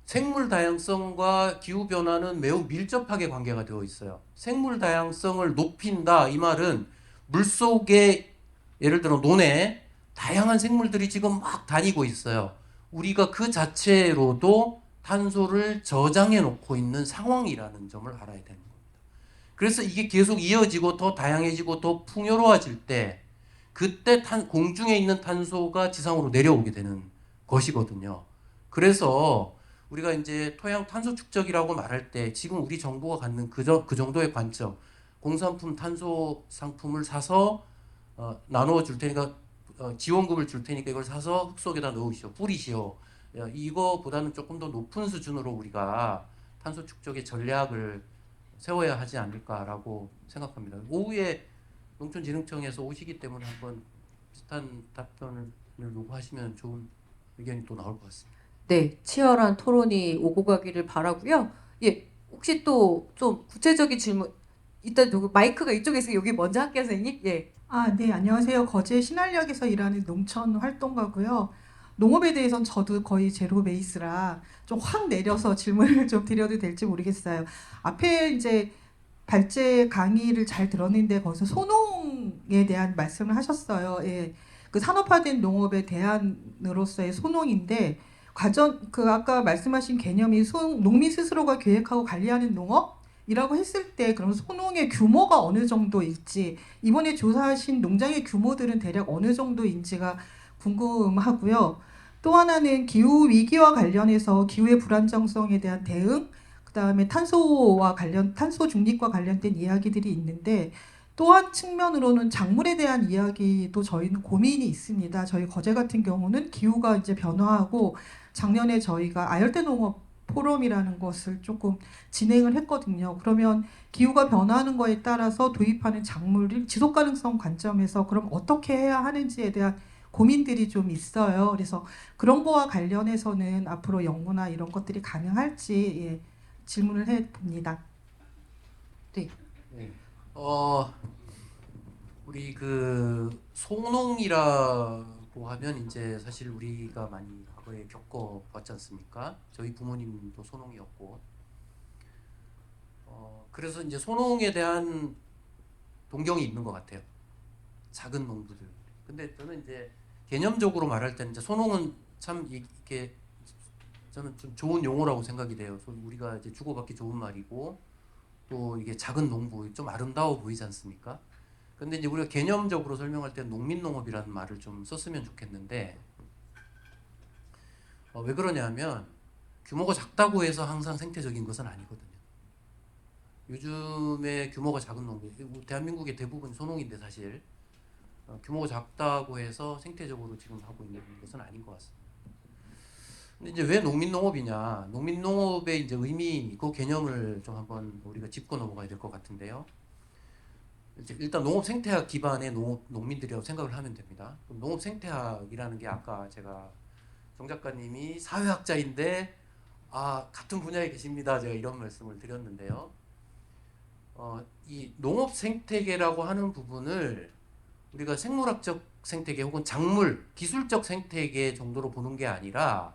생물 다양성과 기후 변화는 매우 밀접하게 관계가 되어 있어요. 생물 다양성을 높인다 이 말은 물속에 예를 들어 논에 다양한 생물들이 지금 막 다니고 있어요. 우리가 그 자체로도 탄소를 저장해 놓고 있는 상황이라는 점을 알아야 되는 겁니다. 그래서 이게 계속 이어지고 더 다양해지고 더 풍요로워질 때 그때 공중에 있는 탄소가 지상으로 내려오게 되는 것이거든요. 그래서 우리가 이제 토양 탄소 축적이라고 말할 때 지금 우리 정부가 갖는 그 정도의 관점, 공산품 탄소 상품을 사서 나누어 줄 테니까 지원금을 줄 테니까 이걸 사서 흙 속에다 넣으시오, 뿌리시오. 이거보다는 조금 더 높은 수준으로 우리가 탄소 축적의 전략을 세워야 하지 않을까라고 생각합니다. 오후에 농촌진흥청에서 오시기 때문에 한번 비슷한 답변을 요구하시면 좋은 의견이 또 나올 것 같습니다. 네, 치열한 토론이 오고 가기를 바라고요. 예, 혹시 또 좀 구체적인 질문, 일단 여기 마이크가 이쪽에 있으니까 여기 먼저 할게요, 선생님. 예. 네, 안녕하세요. 거제 신안역에서 일하는 농촌 활동가고요. 농업에 대해서는 저도 거의 제로 베이스라 좀 확 내려서 질문을 좀 드려도 될지 모르겠어요. 앞에 이제 발제 강의를 잘 들었는데 거기서 소농에 대한 말씀을 하셨어요. 예. 그 산업화된 농업의 대안으로서의 소농인데 아까 말씀하신 개념이 농민 스스로가 계획하고 관리하는 농업이라고 했을 때 그럼 소농의 규모가 어느 정도일지 이번에 조사하신 농장의 규모들은 대략 어느 정도인지가 궁금하고요. 또 하나는 기후 위기와 관련해서 기후의 불안정성에 대한 대응, 그다음에 탄소 중립과 관련된 이야기들이 있는데 또 한 측면으로는 작물에 대한 이야기도 저희는 고민이 있습니다. 저희 거제 같은 경우는 기후가 이제 변화하고 작년에 저희가 아열대 농업 포럼이라는 것을 조금 진행을 했거든요. 그러면 기후가 변화하는 거에 따라서 도입하는 작물을 지속 가능성 관점에서 그럼 어떻게 해야 하는지에 대한 고민들이 좀 있어요. 그래서 그런 거와 관련해서는 앞으로 연구나 이런 것들이 가능할지 질문을 해 봅니다. 네. 우리 그 소농이라고 하면 이제 사실 우리가 많이 과거에 겪어봤지 않습니까? 저희 부모님도 소농이었고, 그래서 이제 소농에 대한 동경이 있는 것 같아요. 작은 농부들. 근데 저는 이제 개념적으로 말할 때는 이제 소농은 참 이렇게 저는 좀 좋은 용어라고 생각이 돼요. 우리가 이제 주고받기 좋은 말이고 또 이게 작은 농부 좀 아름다워 보이지 않습니까? 근데 이제 우리가 개념적으로 설명할 때 농민농업이라는 말을 좀 썼으면 좋겠는데 왜 그러냐면 규모가 작다고 해서 항상 생태적인 것은 아니거든요. 요즘에 규모가 작은 농부, 대한민국의 대부분 소농인데 사실 규모가 작다고 해서 생태적으로 지금 하고 있는 것은 아닌 것 같습니다. 근데 이제 왜 농민농업이냐? 농민농업의 이제 의미, 그 개념을 좀 한번 우리가 짚고 넘어가야 될 것 같은데요. 이제 일단 농업 생태학 기반의 농민들이라고 생각을 하면 됩니다. 농업 생태학이라는 게 아까 제가 정 작가님이 사회학자인데 같은 분야에 계십니다. 제가 이런 말씀을 드렸는데요. 이 농업 생태계라고 하는 부분을 우리가 생물학적 생태계 혹은 작물, 기술적 생태계 정도로 보는 게 아니라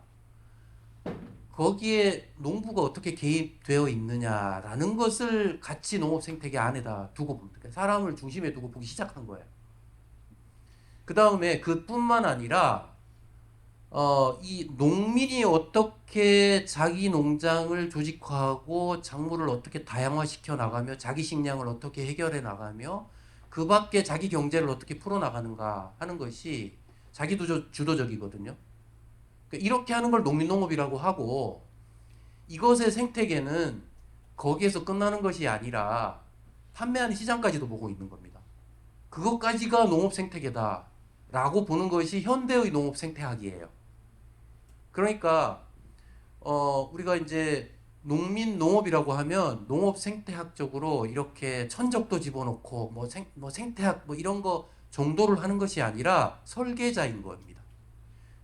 거기에 농부가 어떻게 개입되어 있느냐라는 것을 같이 농업 생태계 안에다 두고 봅니다. 사람을 중심에 두고 보기 시작한 거예요. 그 다음에 그뿐만 아니라 이 농민이 어떻게 자기 농장을 조직화하고 작물을 어떻게 다양화시켜 나가며 자기 식량을 어떻게 해결해 나가며 그 밖에 자기 경제를 어떻게 풀어 나가는가 하는 것이 자기 주도적이거든요. 그러니까 이렇게 하는 걸 농민농업이라고 하고, 이것의 생태계는 거기에서 끝나는 것이 아니라 판매하는 시장까지도 보고 있는 겁니다. 그것까지가 농업 생태계다라고 보는 것이 현대의 농업 생태학이에요. 그러니까 우리가 이제 농민 농업이라고 하면 농업 생태학적으로 이렇게 천적도 집어넣고 뭐 생태학 뭐 이런 거 정도를 하는 것이 아니라 설계자인 겁니다.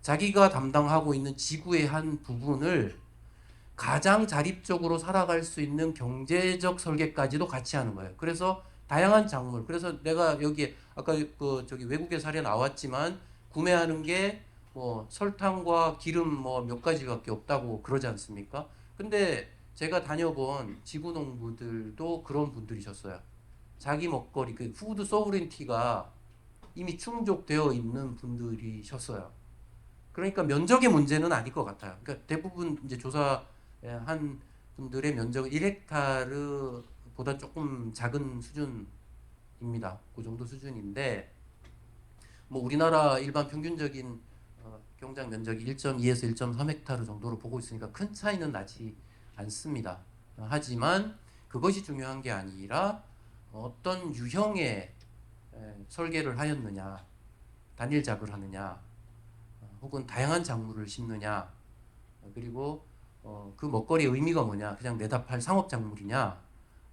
자기가 담당하고 있는 지구의 한 부분을 가장 자립적으로 살아갈 수 있는 경제적 설계까지도 같이 하는 거예요. 그래서 다양한 작물, 그래서 내가 여기에 아까 저기 외국의 사례 나왔지만 구매하는 게 뭐 설탕과 기름 뭐 몇 가지밖에 없다고 그러지 않습니까? 근데 제가 다녀본 지구 농부들도 그런 분들이셨어요. 자기 먹거리, 그 푸드 소브레인티가 이미 충족되어 있는 분들이셨어요. 그러니까 면적의 문제는 아닐 것 같아요. 그러니까 대부분 이제 조사한 분들의 면적은 1헥타르보다 조금 작은 수준입니다. 그 정도 수준인데, 뭐 우리나라 일반 평균적인 경장 면적이 1.2에서 1.3헥타르 정도로 보고 있으니까 큰 차이는 나지 않습니다. 하지만 그것이 중요한 게 아니라 어떤 유형의 설계를 하였느냐, 단일작을 하느냐, 혹은 다양한 작물을 심느냐, 그리고 그 먹거리의 의미가 뭐냐, 그냥 내다 팔 상업작물이냐,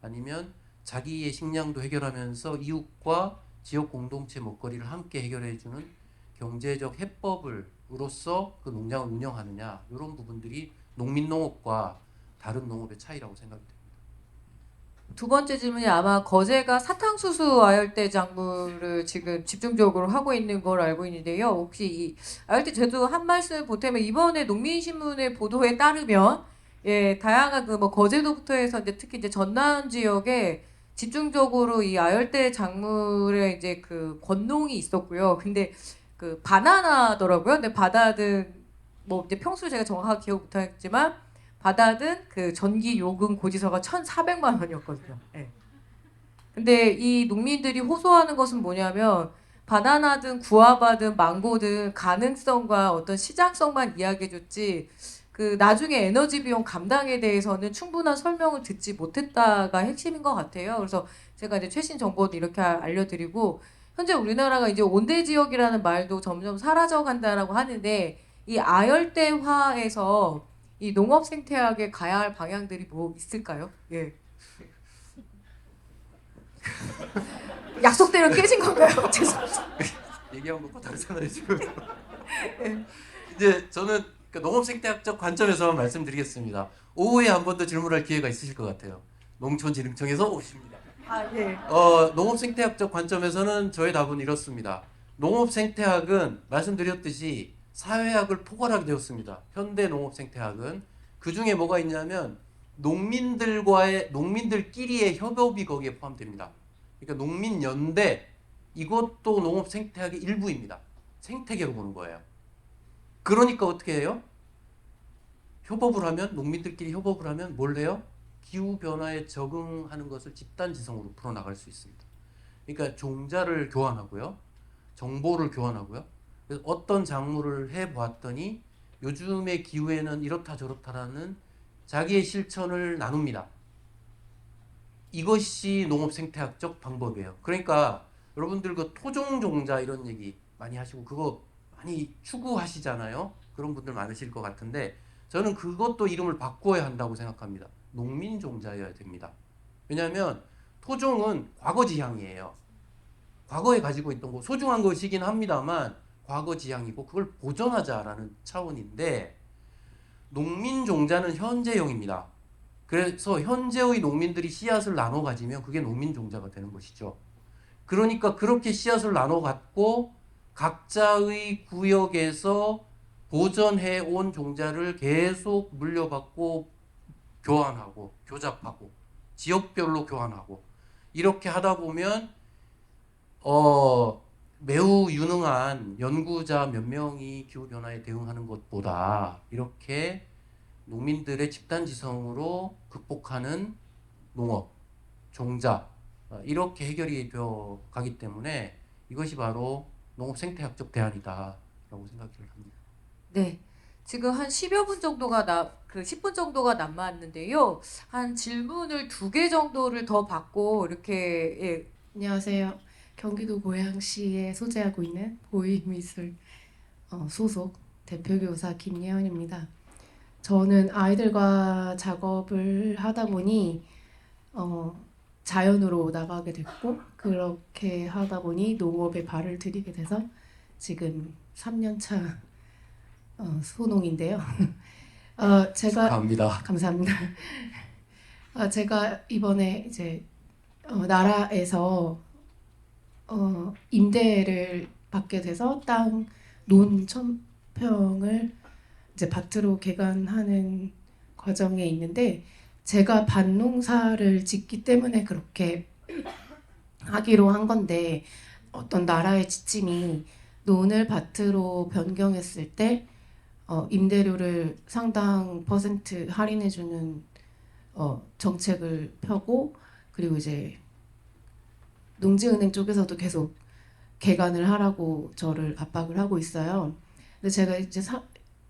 아니면 자기의 식량도 해결하면서 이웃과 지역 공동체 먹거리를 함께 해결해주는 경제적 해법으로서 그 농장을 운영하느냐, 이런 부분들이 농민농업과 다른 농업의 차이라고 생각이 됩니다. 두 번째 질문이 아마 거제가 사탕수수 아열대 작물을 지금 집중적으로 하고 있는 걸 알고 있는데요. 혹시 이 아열대 저도 한 말씀 보태면 이번에 농민신문의 보도에 따르면 다양한 그 뭐 거제도부터 해서 이제 특히 이제 전남 지역에 집중적으로 이 아열대 작물에 이제 그 권농이 있었고요. 근데 그 바나나더라고요. 근데 받아든 뭐 이제 평소 제가 정확하게 기억 못하겠지만 받아든 그 전기 요금 고지서가 1,400만 원이었거든요. 네. 근데 이 농민들이 호소하는 것은 뭐냐면 바나나든 구아바든 망고든 가능성과 어떤 시장성만 이야기해줬지 그 나중에 에너지 비용 감당에 대해서는 충분한 설명을 듣지 못했다가 핵심인 것 같아요. 그래서 제가 이제 최신 정보도 이렇게 알려드리고, 현재 우리나라가 이제 온대 지역이라는 말도 점점 사라져간다라고 하는데, 이 아열대화에서 이 농업 생태학에 가야 할 방향들이 뭐 있을까요? 예. 약속대로 깨진 건가요? 죄송합니다. 얘기한 것과 다르잖아요 지금. 이제 저는 그 농업 생태학적 관점에서 말씀드리겠습니다. 오후에 한 번 더 질문할 기회가 있으실 것 같아요. 농촌진흥청에서 오십니다. 아, 예. 농업 생태학적 관점에서는 저의 답은 이렇습니다. 농업 생태학은 말씀드렸듯이 사회학을 포괄하게 되었습니다. 현대 농업 생태학은 그 중에 뭐가 있냐면 농민들끼리의 협업이 거기에 포함됩니다. 그러니까 농민연대, 이것도 농업 생태학의 일부입니다. 생태계로 보는 거예요. 그러니까 어떻게 해요? 협업을 하면, 농민들끼리 협업을 하면 뭘 해요? 기후변화에 적응하는 것을 집단지성으로 풀어나갈 수 있습니다. 그러니까 종자를 교환하고요. 정보를 교환하고요. 그래서 어떤 작물을 해보았더니 요즘의 기후에는 이렇다 저렇다라는 자기의 실천을 나눕니다. 이것이 농업 생태학적 방법이에요. 그러니까 여러분들 그 토종종자 이런 얘기 많이 하시고 그거 많이 추구하시잖아요. 그런 분들 많으실 것 같은데 저는 그것도 이름을 바꿔야 한다고 생각합니다. 농민종자여야 됩니다. 왜냐하면 토종은 과거지향이에요. 과거에 가지고 있던 거 소중한 것이긴 합니다만 과거지향이고 그걸 보존하자라는 차원인데, 농민종자는 현재형입니다. 그래서 현재의 농민들이 씨앗을 나눠 가지면 그게 농민종자가 되는 것이죠. 그러니까 그렇게 씨앗을 나눠 갖고 각자의 구역에서 보존해 온 종자를 계속 물려받고 교환하고 교잡하고 지역별로 교환하고 이렇게 하다 보면 매우 유능한 연구자 몇 명이 기후 변화에 대응하는 것보다 이렇게 농민들의 집단 지성으로 극복하는 농업, 종자 이렇게 해결이 되어 가기 때문에 이것이 바로 농업 생태학적 대안이다라고 생각을 합니다. 네. 지금 한 10여 분 정도가 10분 정도가 남았는데요. 한 질문을 2개 정도를 더 받고 이렇게 예, 안녕하세요. 경기도 고양시에 소재하고 있는 보이미술 소속 대표교사 김예원입니다. 저는 아이들과 작업을 하다 보니 자연으로 나가게 됐고 그렇게 하다 보니 농업에 발을 들이게 돼서 지금 3년차 소농인데요. 제가 축하합니다. 감사합니다. 제가 이번에 이제 나라에서 임대를 받게 돼서 땅 논 1,000평을 이제 밭으로 개간하는 과정에 있는데 제가 밭농사를 짓기 때문에 그렇게 하기로 한 건데 어떤 나라의 지침이 논을 밭으로 변경했을 때 임대료를 상당 퍼센트 할인해주는 정책을 펴고 그리고 이제 농지은행 쪽에서도 계속 개간을 하라고 저를 압박을 하고 있어요. 근데 제가 이제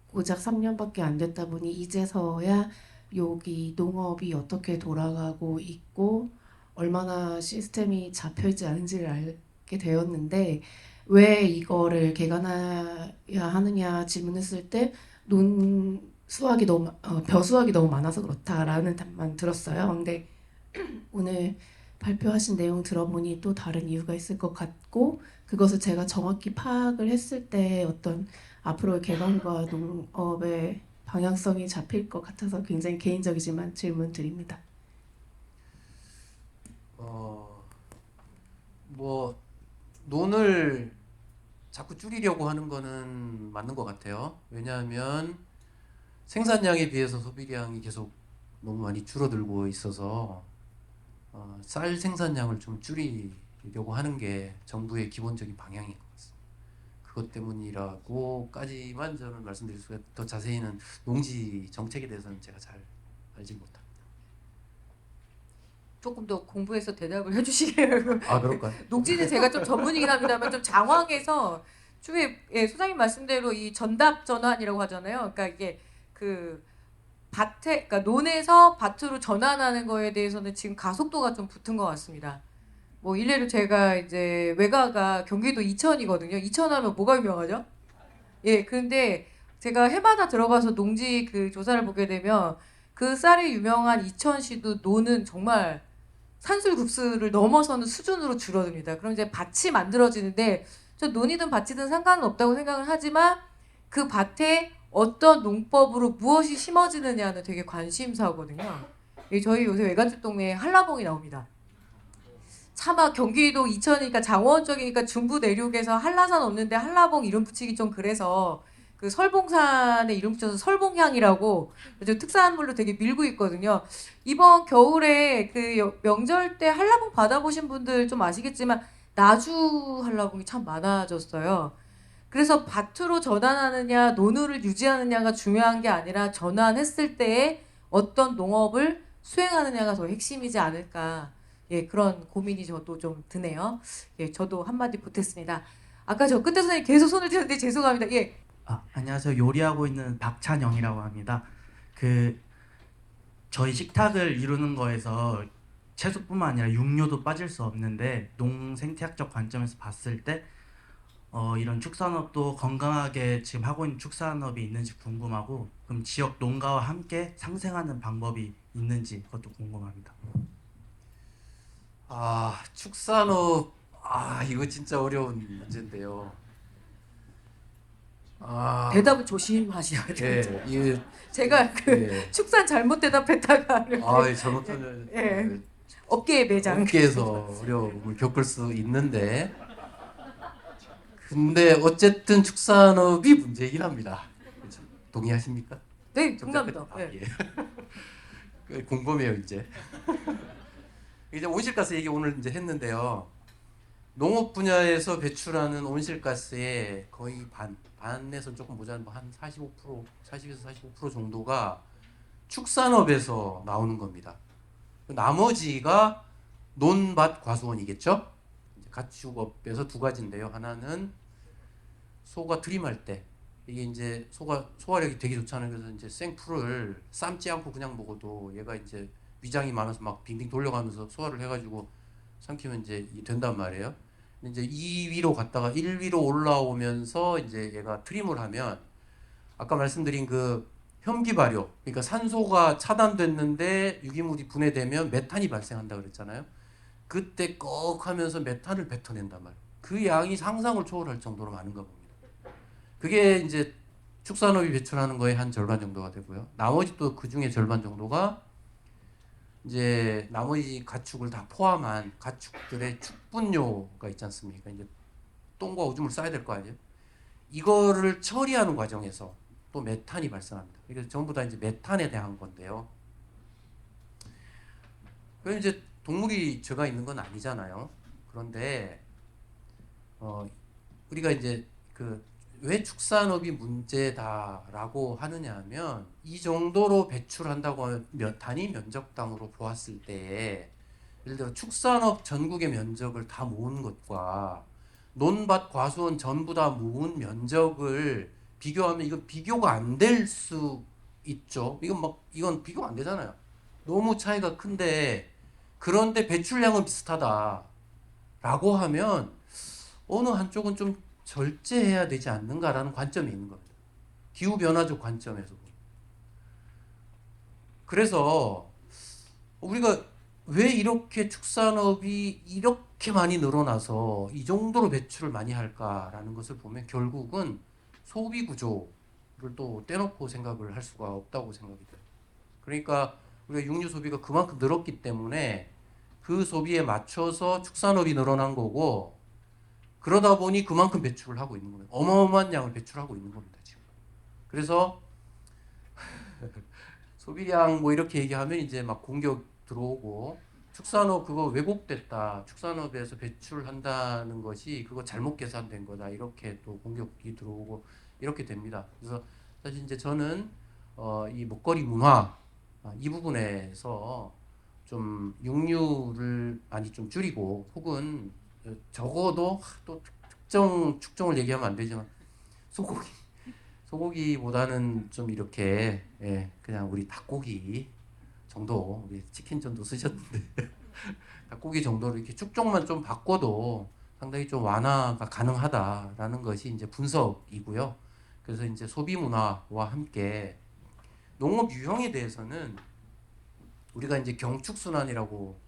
고작 3년밖에 안 됐다 보니 이제서야 여기 농업이 어떻게 돌아가고 있고 얼마나 시스템이 잡혀있지 않은지를 알게 되었는데 왜 이거를 개간해야 하느냐 질문했을 때 벼수확이 너무 많아서 그렇다라는 답만 들었어요. 근데 오늘 발표하신 내용 들어보니 또 다른 이유가 있을 것 같고 그것을 제가 정확히 파악을 했을 때 어떤 앞으로의 개간과 농업의 방향성이 잡힐 것 같아서 굉장히 개인적이지만 질문 드립니다. 뭐 논을 자꾸 줄이려고 하는 거는 맞는 것 같아요. 왜냐하면 생산량에 비해서 소비량이 계속 너무 많이 줄어들고 있어서 쌀 생산량을 좀 줄이려고 하는 게 정부의 기본적인 방향인 것 같습니다. 그것 때문이라고까지만 저는 말씀드릴 수가 더 자세히는 농지 정책에 대해서는 제가 잘 알지 못합니다. 조금 더 공부해서 대답을 해주시게요. 아 그럴까요? 농지는 제가 좀 전문이긴 합니다만 좀 장황해서 추후에 소장님 말씀대로 이 전답 전환이라고 하잖아요. 그러니까 이게 그 그러니까 논에서 밭으로 전환하는 거에 대해서는 지금 가속도가 좀 붙은 것 같습니다. 뭐 일례로 제가 이제 외가가 경기도 이천이거든요. 이천하면 뭐가 유명하죠? 예, 근데 제가 해마다 들어가서 농지 그 조사를 보게 되면 그 쌀이 유명한 이천시도 논은 정말 산술급수를 넘어서는 수준으로 줄어듭니다. 그럼 이제 밭이 만들어지는데 저 논이든 밭이든 상관은 없다고 생각을 하지만 그 밭에 어떤 농법으로 무엇이 심어지느냐는 되게 관심사거든요. 저희 요새 외갓집 동네에 한라봉이 나옵니다. 차마 경기도 이천이니까 장원 쪽이니까 중부 내륙에서 한라산 없는데 한라봉 이름 붙이기 좀 그래서 그 설봉산에 이름 붙여서 설봉향이라고 요즘 특산물로 되게 밀고 있거든요. 이번 겨울에 그 명절 때 한라봉 받아보신 분들 좀 아시겠지만 나주 한라봉이 참 많아졌어요. 그래서 밭으로 전환하느냐 논을 유지하느냐가 중요한 게 아니라 전환했을 때에 어떤 농업을 수행하느냐가 더 핵심이지 않을까. 예, 그런 고민이 저도 좀 드네요. 예, 저도 한마디 보탰습니다. 아까 저 끝에 선생님 계속 손을 드셨는데 죄송합니다. 예. 안녕하세요. 요리하고 있는 박찬영이라고 합니다. 저희 식탁을 이루는 거에서 채소뿐만 아니라 육류도 빠질 수 없는데 농생태학적 관점에서 봤을 때 이런 축산업도 건강하게 지금 하고 있는 축산업이 있는지 궁금하고 그럼 지역 농가와 함께 상생하는 방법이 있는지 그것도 궁금합니다. 축산업 이거 진짜 어려운 문제인데요. 대답을 조심하셔야 돼요. 예, 제가 축산 잘못 대답했다가 잘못하면 예. 업계의 매장. 업계에서 어려움을 겪을 수 있는데 근데 어쨌든 축산업이 문제이긴 합니다. 동의하십니까? 네, 동감합니다. 아, 네. 예. 공범해요 이제. 이제 온실가스 얘기 오늘 이제 했는데요. 농업 분야에서 배출하는 온실가스의 거의 반에서 조금 모자란 한 45%, 40에서 45% 정도가 축산업에서 나오는 겁니다. 나머지가 논밭 과수원이겠죠. 이제 가축업에서 두 가지인데요. 하나는 소가 트림할 때 이게 이제 소가 소화력이 되게 좋잖아요. 그래서 이제 생풀을 삶지 않고 그냥 먹어도 얘가 이제 위장이 많아서 막 빙빙 돌려가면서 소화를 해가지고 삼키면 이제 된단 말이에요. 근데 이제 2위로 갔다가 1위로 올라오면서 이제 얘가 트림을 하면 아까 말씀드린 그 혐기 발효, 그러니까 산소가 차단됐는데 유기물이 분해되면 메탄이 발생한다 그랬잖아요. 그때 꺽 하면서 메탄을 뱉어낸단 말이에요. 그 양이 상상을 초월할 정도로 많은가 봅니다. 그게 이제 축산업이 배출하는 거의 한 절반 정도가 되고요. 나머지 또 그 중에 절반 정도가 이제 나머지 가축을 다 포함한 가축들의 축분뇨가 있지 않습니까? 이제 똥과 오줌을 싸야 될 거 아니에요? 이거를 처리하는 과정에서 또 메탄이 발생합니다. 이게 전부 다 이제 메탄에 대한 건데요. 그 이제 동물이 죄가 있는 건 아니잖아요. 그런데 우리가 이제 왜 축산업이 문제다라고 하느냐 하면 이 정도로 배출한다고 하면 단위 면적당으로 보았을 때 예를 들어 축산업 전국의 면적을 다 모은 것과 논밭 과수원 전부 다 모은 면적을 비교하면 이건 비교가 안 될 수 있죠. 이건 비교가 안 되잖아요. 너무 차이가 큰데 그런데 배출량은 비슷하다라고 하면 어느 한쪽은 좀 절제해야 되지 않는가라는 관점이 있는 겁니다. 기후변화적 관점에서. 그래서 우리가 왜 이렇게 축산업이 이렇게 많이 늘어나서 이 정도로 배출을 많이 할까라는 것을 보면 결국은 소비 구조를 또 떼놓고 생각을 할 수가 없다고 생각이 돼요. 그러니까 우리가 육류 소비가 그만큼 늘었기 때문에 그 소비에 맞춰서 축산업이 늘어난 거고 그러다 보니 그만큼 배출을 하고 있는 겁니다. 어마어마한 양을 배출하고 있는 겁니다, 지금. 그래서 소비량 뭐 이렇게 얘기하면 이제 막 공격 들어오고 축산업 그거 왜곡됐다. 축산업에서 배출한다는 것이 그거 잘못 계산된 거다. 이렇게 또 공격이 들어오고 이렇게 됩니다. 그래서 사실 이제 저는 이 먹거리 문화 이 부분에서 좀 육류를 많이 좀 줄이고 혹은 적어도 또 특정 축종을 얘기하면 안 되지만 소고기보다는 좀 이렇게 그냥 우리 닭고기 정도 우리 치킨전도 쓰셨는데 닭고기 정도로 이렇게 축종만 좀 바꿔도 상당히 좀 완화가 가능하다라는 것이 이제 분석이고요. 그래서 이제 소비 문화와 함께 농업 유형에 대해서는 우리가 이제 경축순환이라고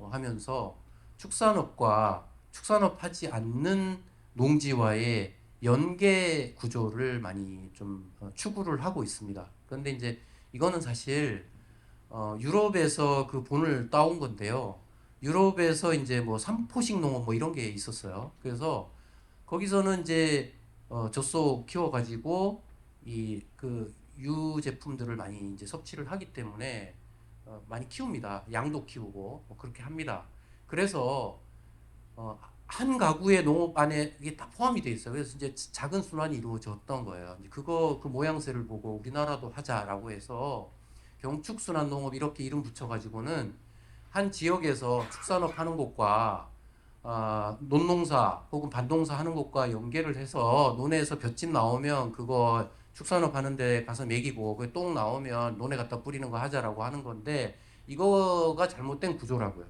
하면서 축산업과 축산업 하지 않는 농지와의 연계 구조를 많이 좀 추구를 하고 있습니다. 그런데 이제 이거는 사실 유럽에서 그 본을 따온 건데요. 유럽에서 이제 뭐 삼포식 농업 뭐 이런 게 있었어요. 그래서 거기서는 이제 젖소 키워가지고 이 그 유제품들을 많이 이제 섭취를 하기 때문에 많이 키웁니다. 양도 키우고 뭐 그렇게 합니다. 그래서 한 가구의 농업 안에 이게 다 포함이 돼 있어요. 그래서 이제 작은 순환이 이루어졌던 거예요. 그 모양새를 보고 우리나라도 하자라고 해서 경축순환 농업 이렇게 이름 붙여가지고는 한 지역에서 축산업 하는 곳과 논농사 혹은 밭농사 하는 곳과 연계를 해서 논에서 볏짚 나오면 그거 축산업 하는데 가서 먹이고 그 똥 나오면 논에 갖다 뿌리는 거 하자라고 하는 건데 이거가 잘못된 구조라고요.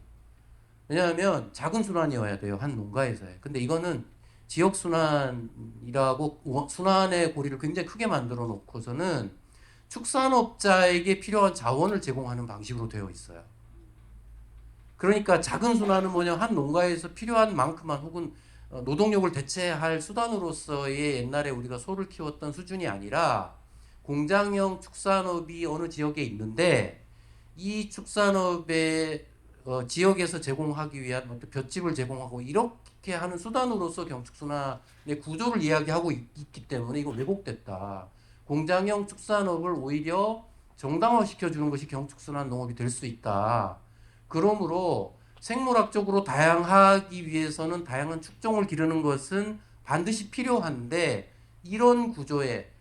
왜냐하면 작은 순환이어야 돼요. 한 농가에서의. 근데 이거는 지역 순환이라고 순환의 고리를 굉장히 크게 만들어 놓고서는 축산업자에게 필요한 자원을 제공하는 방식으로 되어 있어요. 그러니까 작은 순환은 뭐냐 한 농가에서 필요한 만큼만 혹은 노동력을 대체할 수단으로서의 옛날에 우리가 소를 키웠던 수준이 아니라 공장형 축산업이 어느 지역에 있는데 이 축산업의 지역에서 제공하기 위한 어떤 볏짚을 제공하고 이렇게 하는 수단으로서 경축순환의 구조를 이야기하고 있기 때문에 이거 왜곡됐다. 공장형 축산업을 오히려 정당화시켜 주는 것이 경축순환 농업이 될 수 있다. 그러므로 생물학적으로 다양하기 위해서는 다양한 축종을 기르는 것은 반드시 필요한데 이런 구조에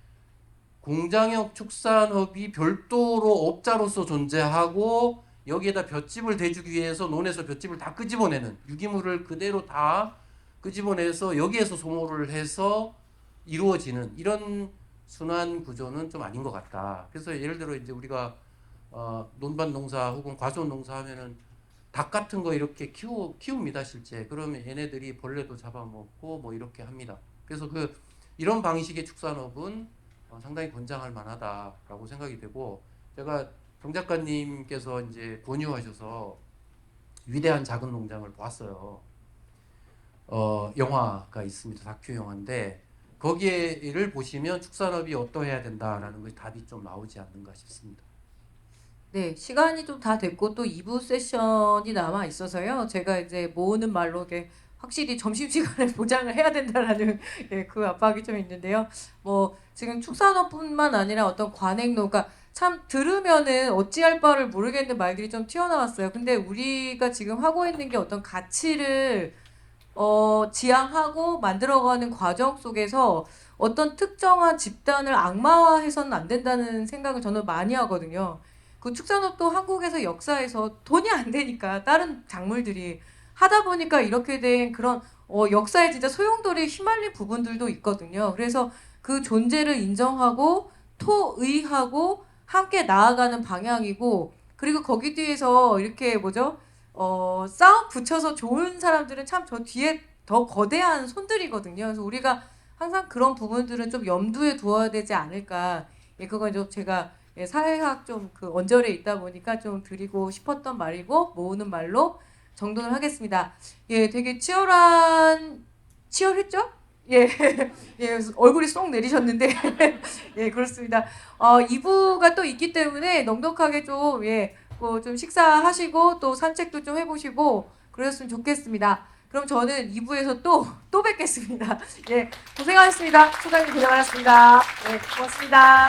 공장형 축산업이 별도로 업자로서 존재하고 여기에다 볏짚을 대주기 위해서 논에서 볏짚을 다 끄집어내는 유기물을 그대로 다 끄집어내서 여기에서 소모를 해서 이루어지는 이런 순환 구조는 좀 아닌 것 같다. 그래서 예를 들어 이제 우리가 논밭 농사 혹은 과수원 농사 하면은 닭 같은 거 이렇게 키웁니다 실제. 그러면 얘네들이 벌레도 잡아먹고 뭐 이렇게 합니다. 그래서 이런 방식의 축산업은 상당히 권장할 만하다라고 생각이 되고 제가 정 작가님께서 이제 권유하셔서 위대한 작은 농장을 보았어요. 영화가 있습니다. 다큐 영화인데 거기에를 보시면 축산업이 어떠해야 된다라는 것이 답이 좀 나오지 않는가 싶습니다. 네, 시간이 좀 다 됐고 또 2부 세션이 남아 있어서요. 제가 이제 모으는 말로 이게 확실히 점심시간에 보장을 해야 된다라는 그 압박이 좀 있는데요. 뭐 지금 축산업뿐만 아니라 어떤 관행노, 그러니까 참 들으면은 어찌할 바를 모르겠는 말들이 좀 튀어나왔어요. 근데 우리가 지금 하고 있는 게 어떤 가치를 지향하고 만들어가는 과정 속에서 어떤 특정한 집단을 악마화해서는 안 된다는 생각을 저는 많이 하거든요. 그 축산업도 한국에서 역사에서 돈이 안 되니까 다른 작물들이 하다 보니까 이렇게 된 그런 역사에 진짜 소용돌이 휘말린 부분들도 있거든요. 그래서 그 존재를 인정하고 토의하고 함께 나아가는 방향이고 그리고 거기 뒤에서 이렇게 싸움 붙여서 좋은 사람들은 참 저 뒤에 더 거대한 손들이거든요. 그래서 우리가 항상 그런 부분들은 좀 염두에 두어야 되지 않을까. 그건 좀 제가 사회학 좀 그 언저리에 있다 보니까 좀 드리고 싶었던 말이고 모으는 말로 정돈을 하겠습니다. 되게 치열했죠? 얼굴이 쏙 내리셨는데 그렇습니다. 2부가 또 있기 때문에 넉넉하게 좀 식사하시고 또 산책도 좀 해보시고 그러셨으면 좋겠습니다. 그럼 저는 2부에서 또 뵙겠습니다. 고생하셨습니다. 소장님 고생 많았습니다. 고맙습니다.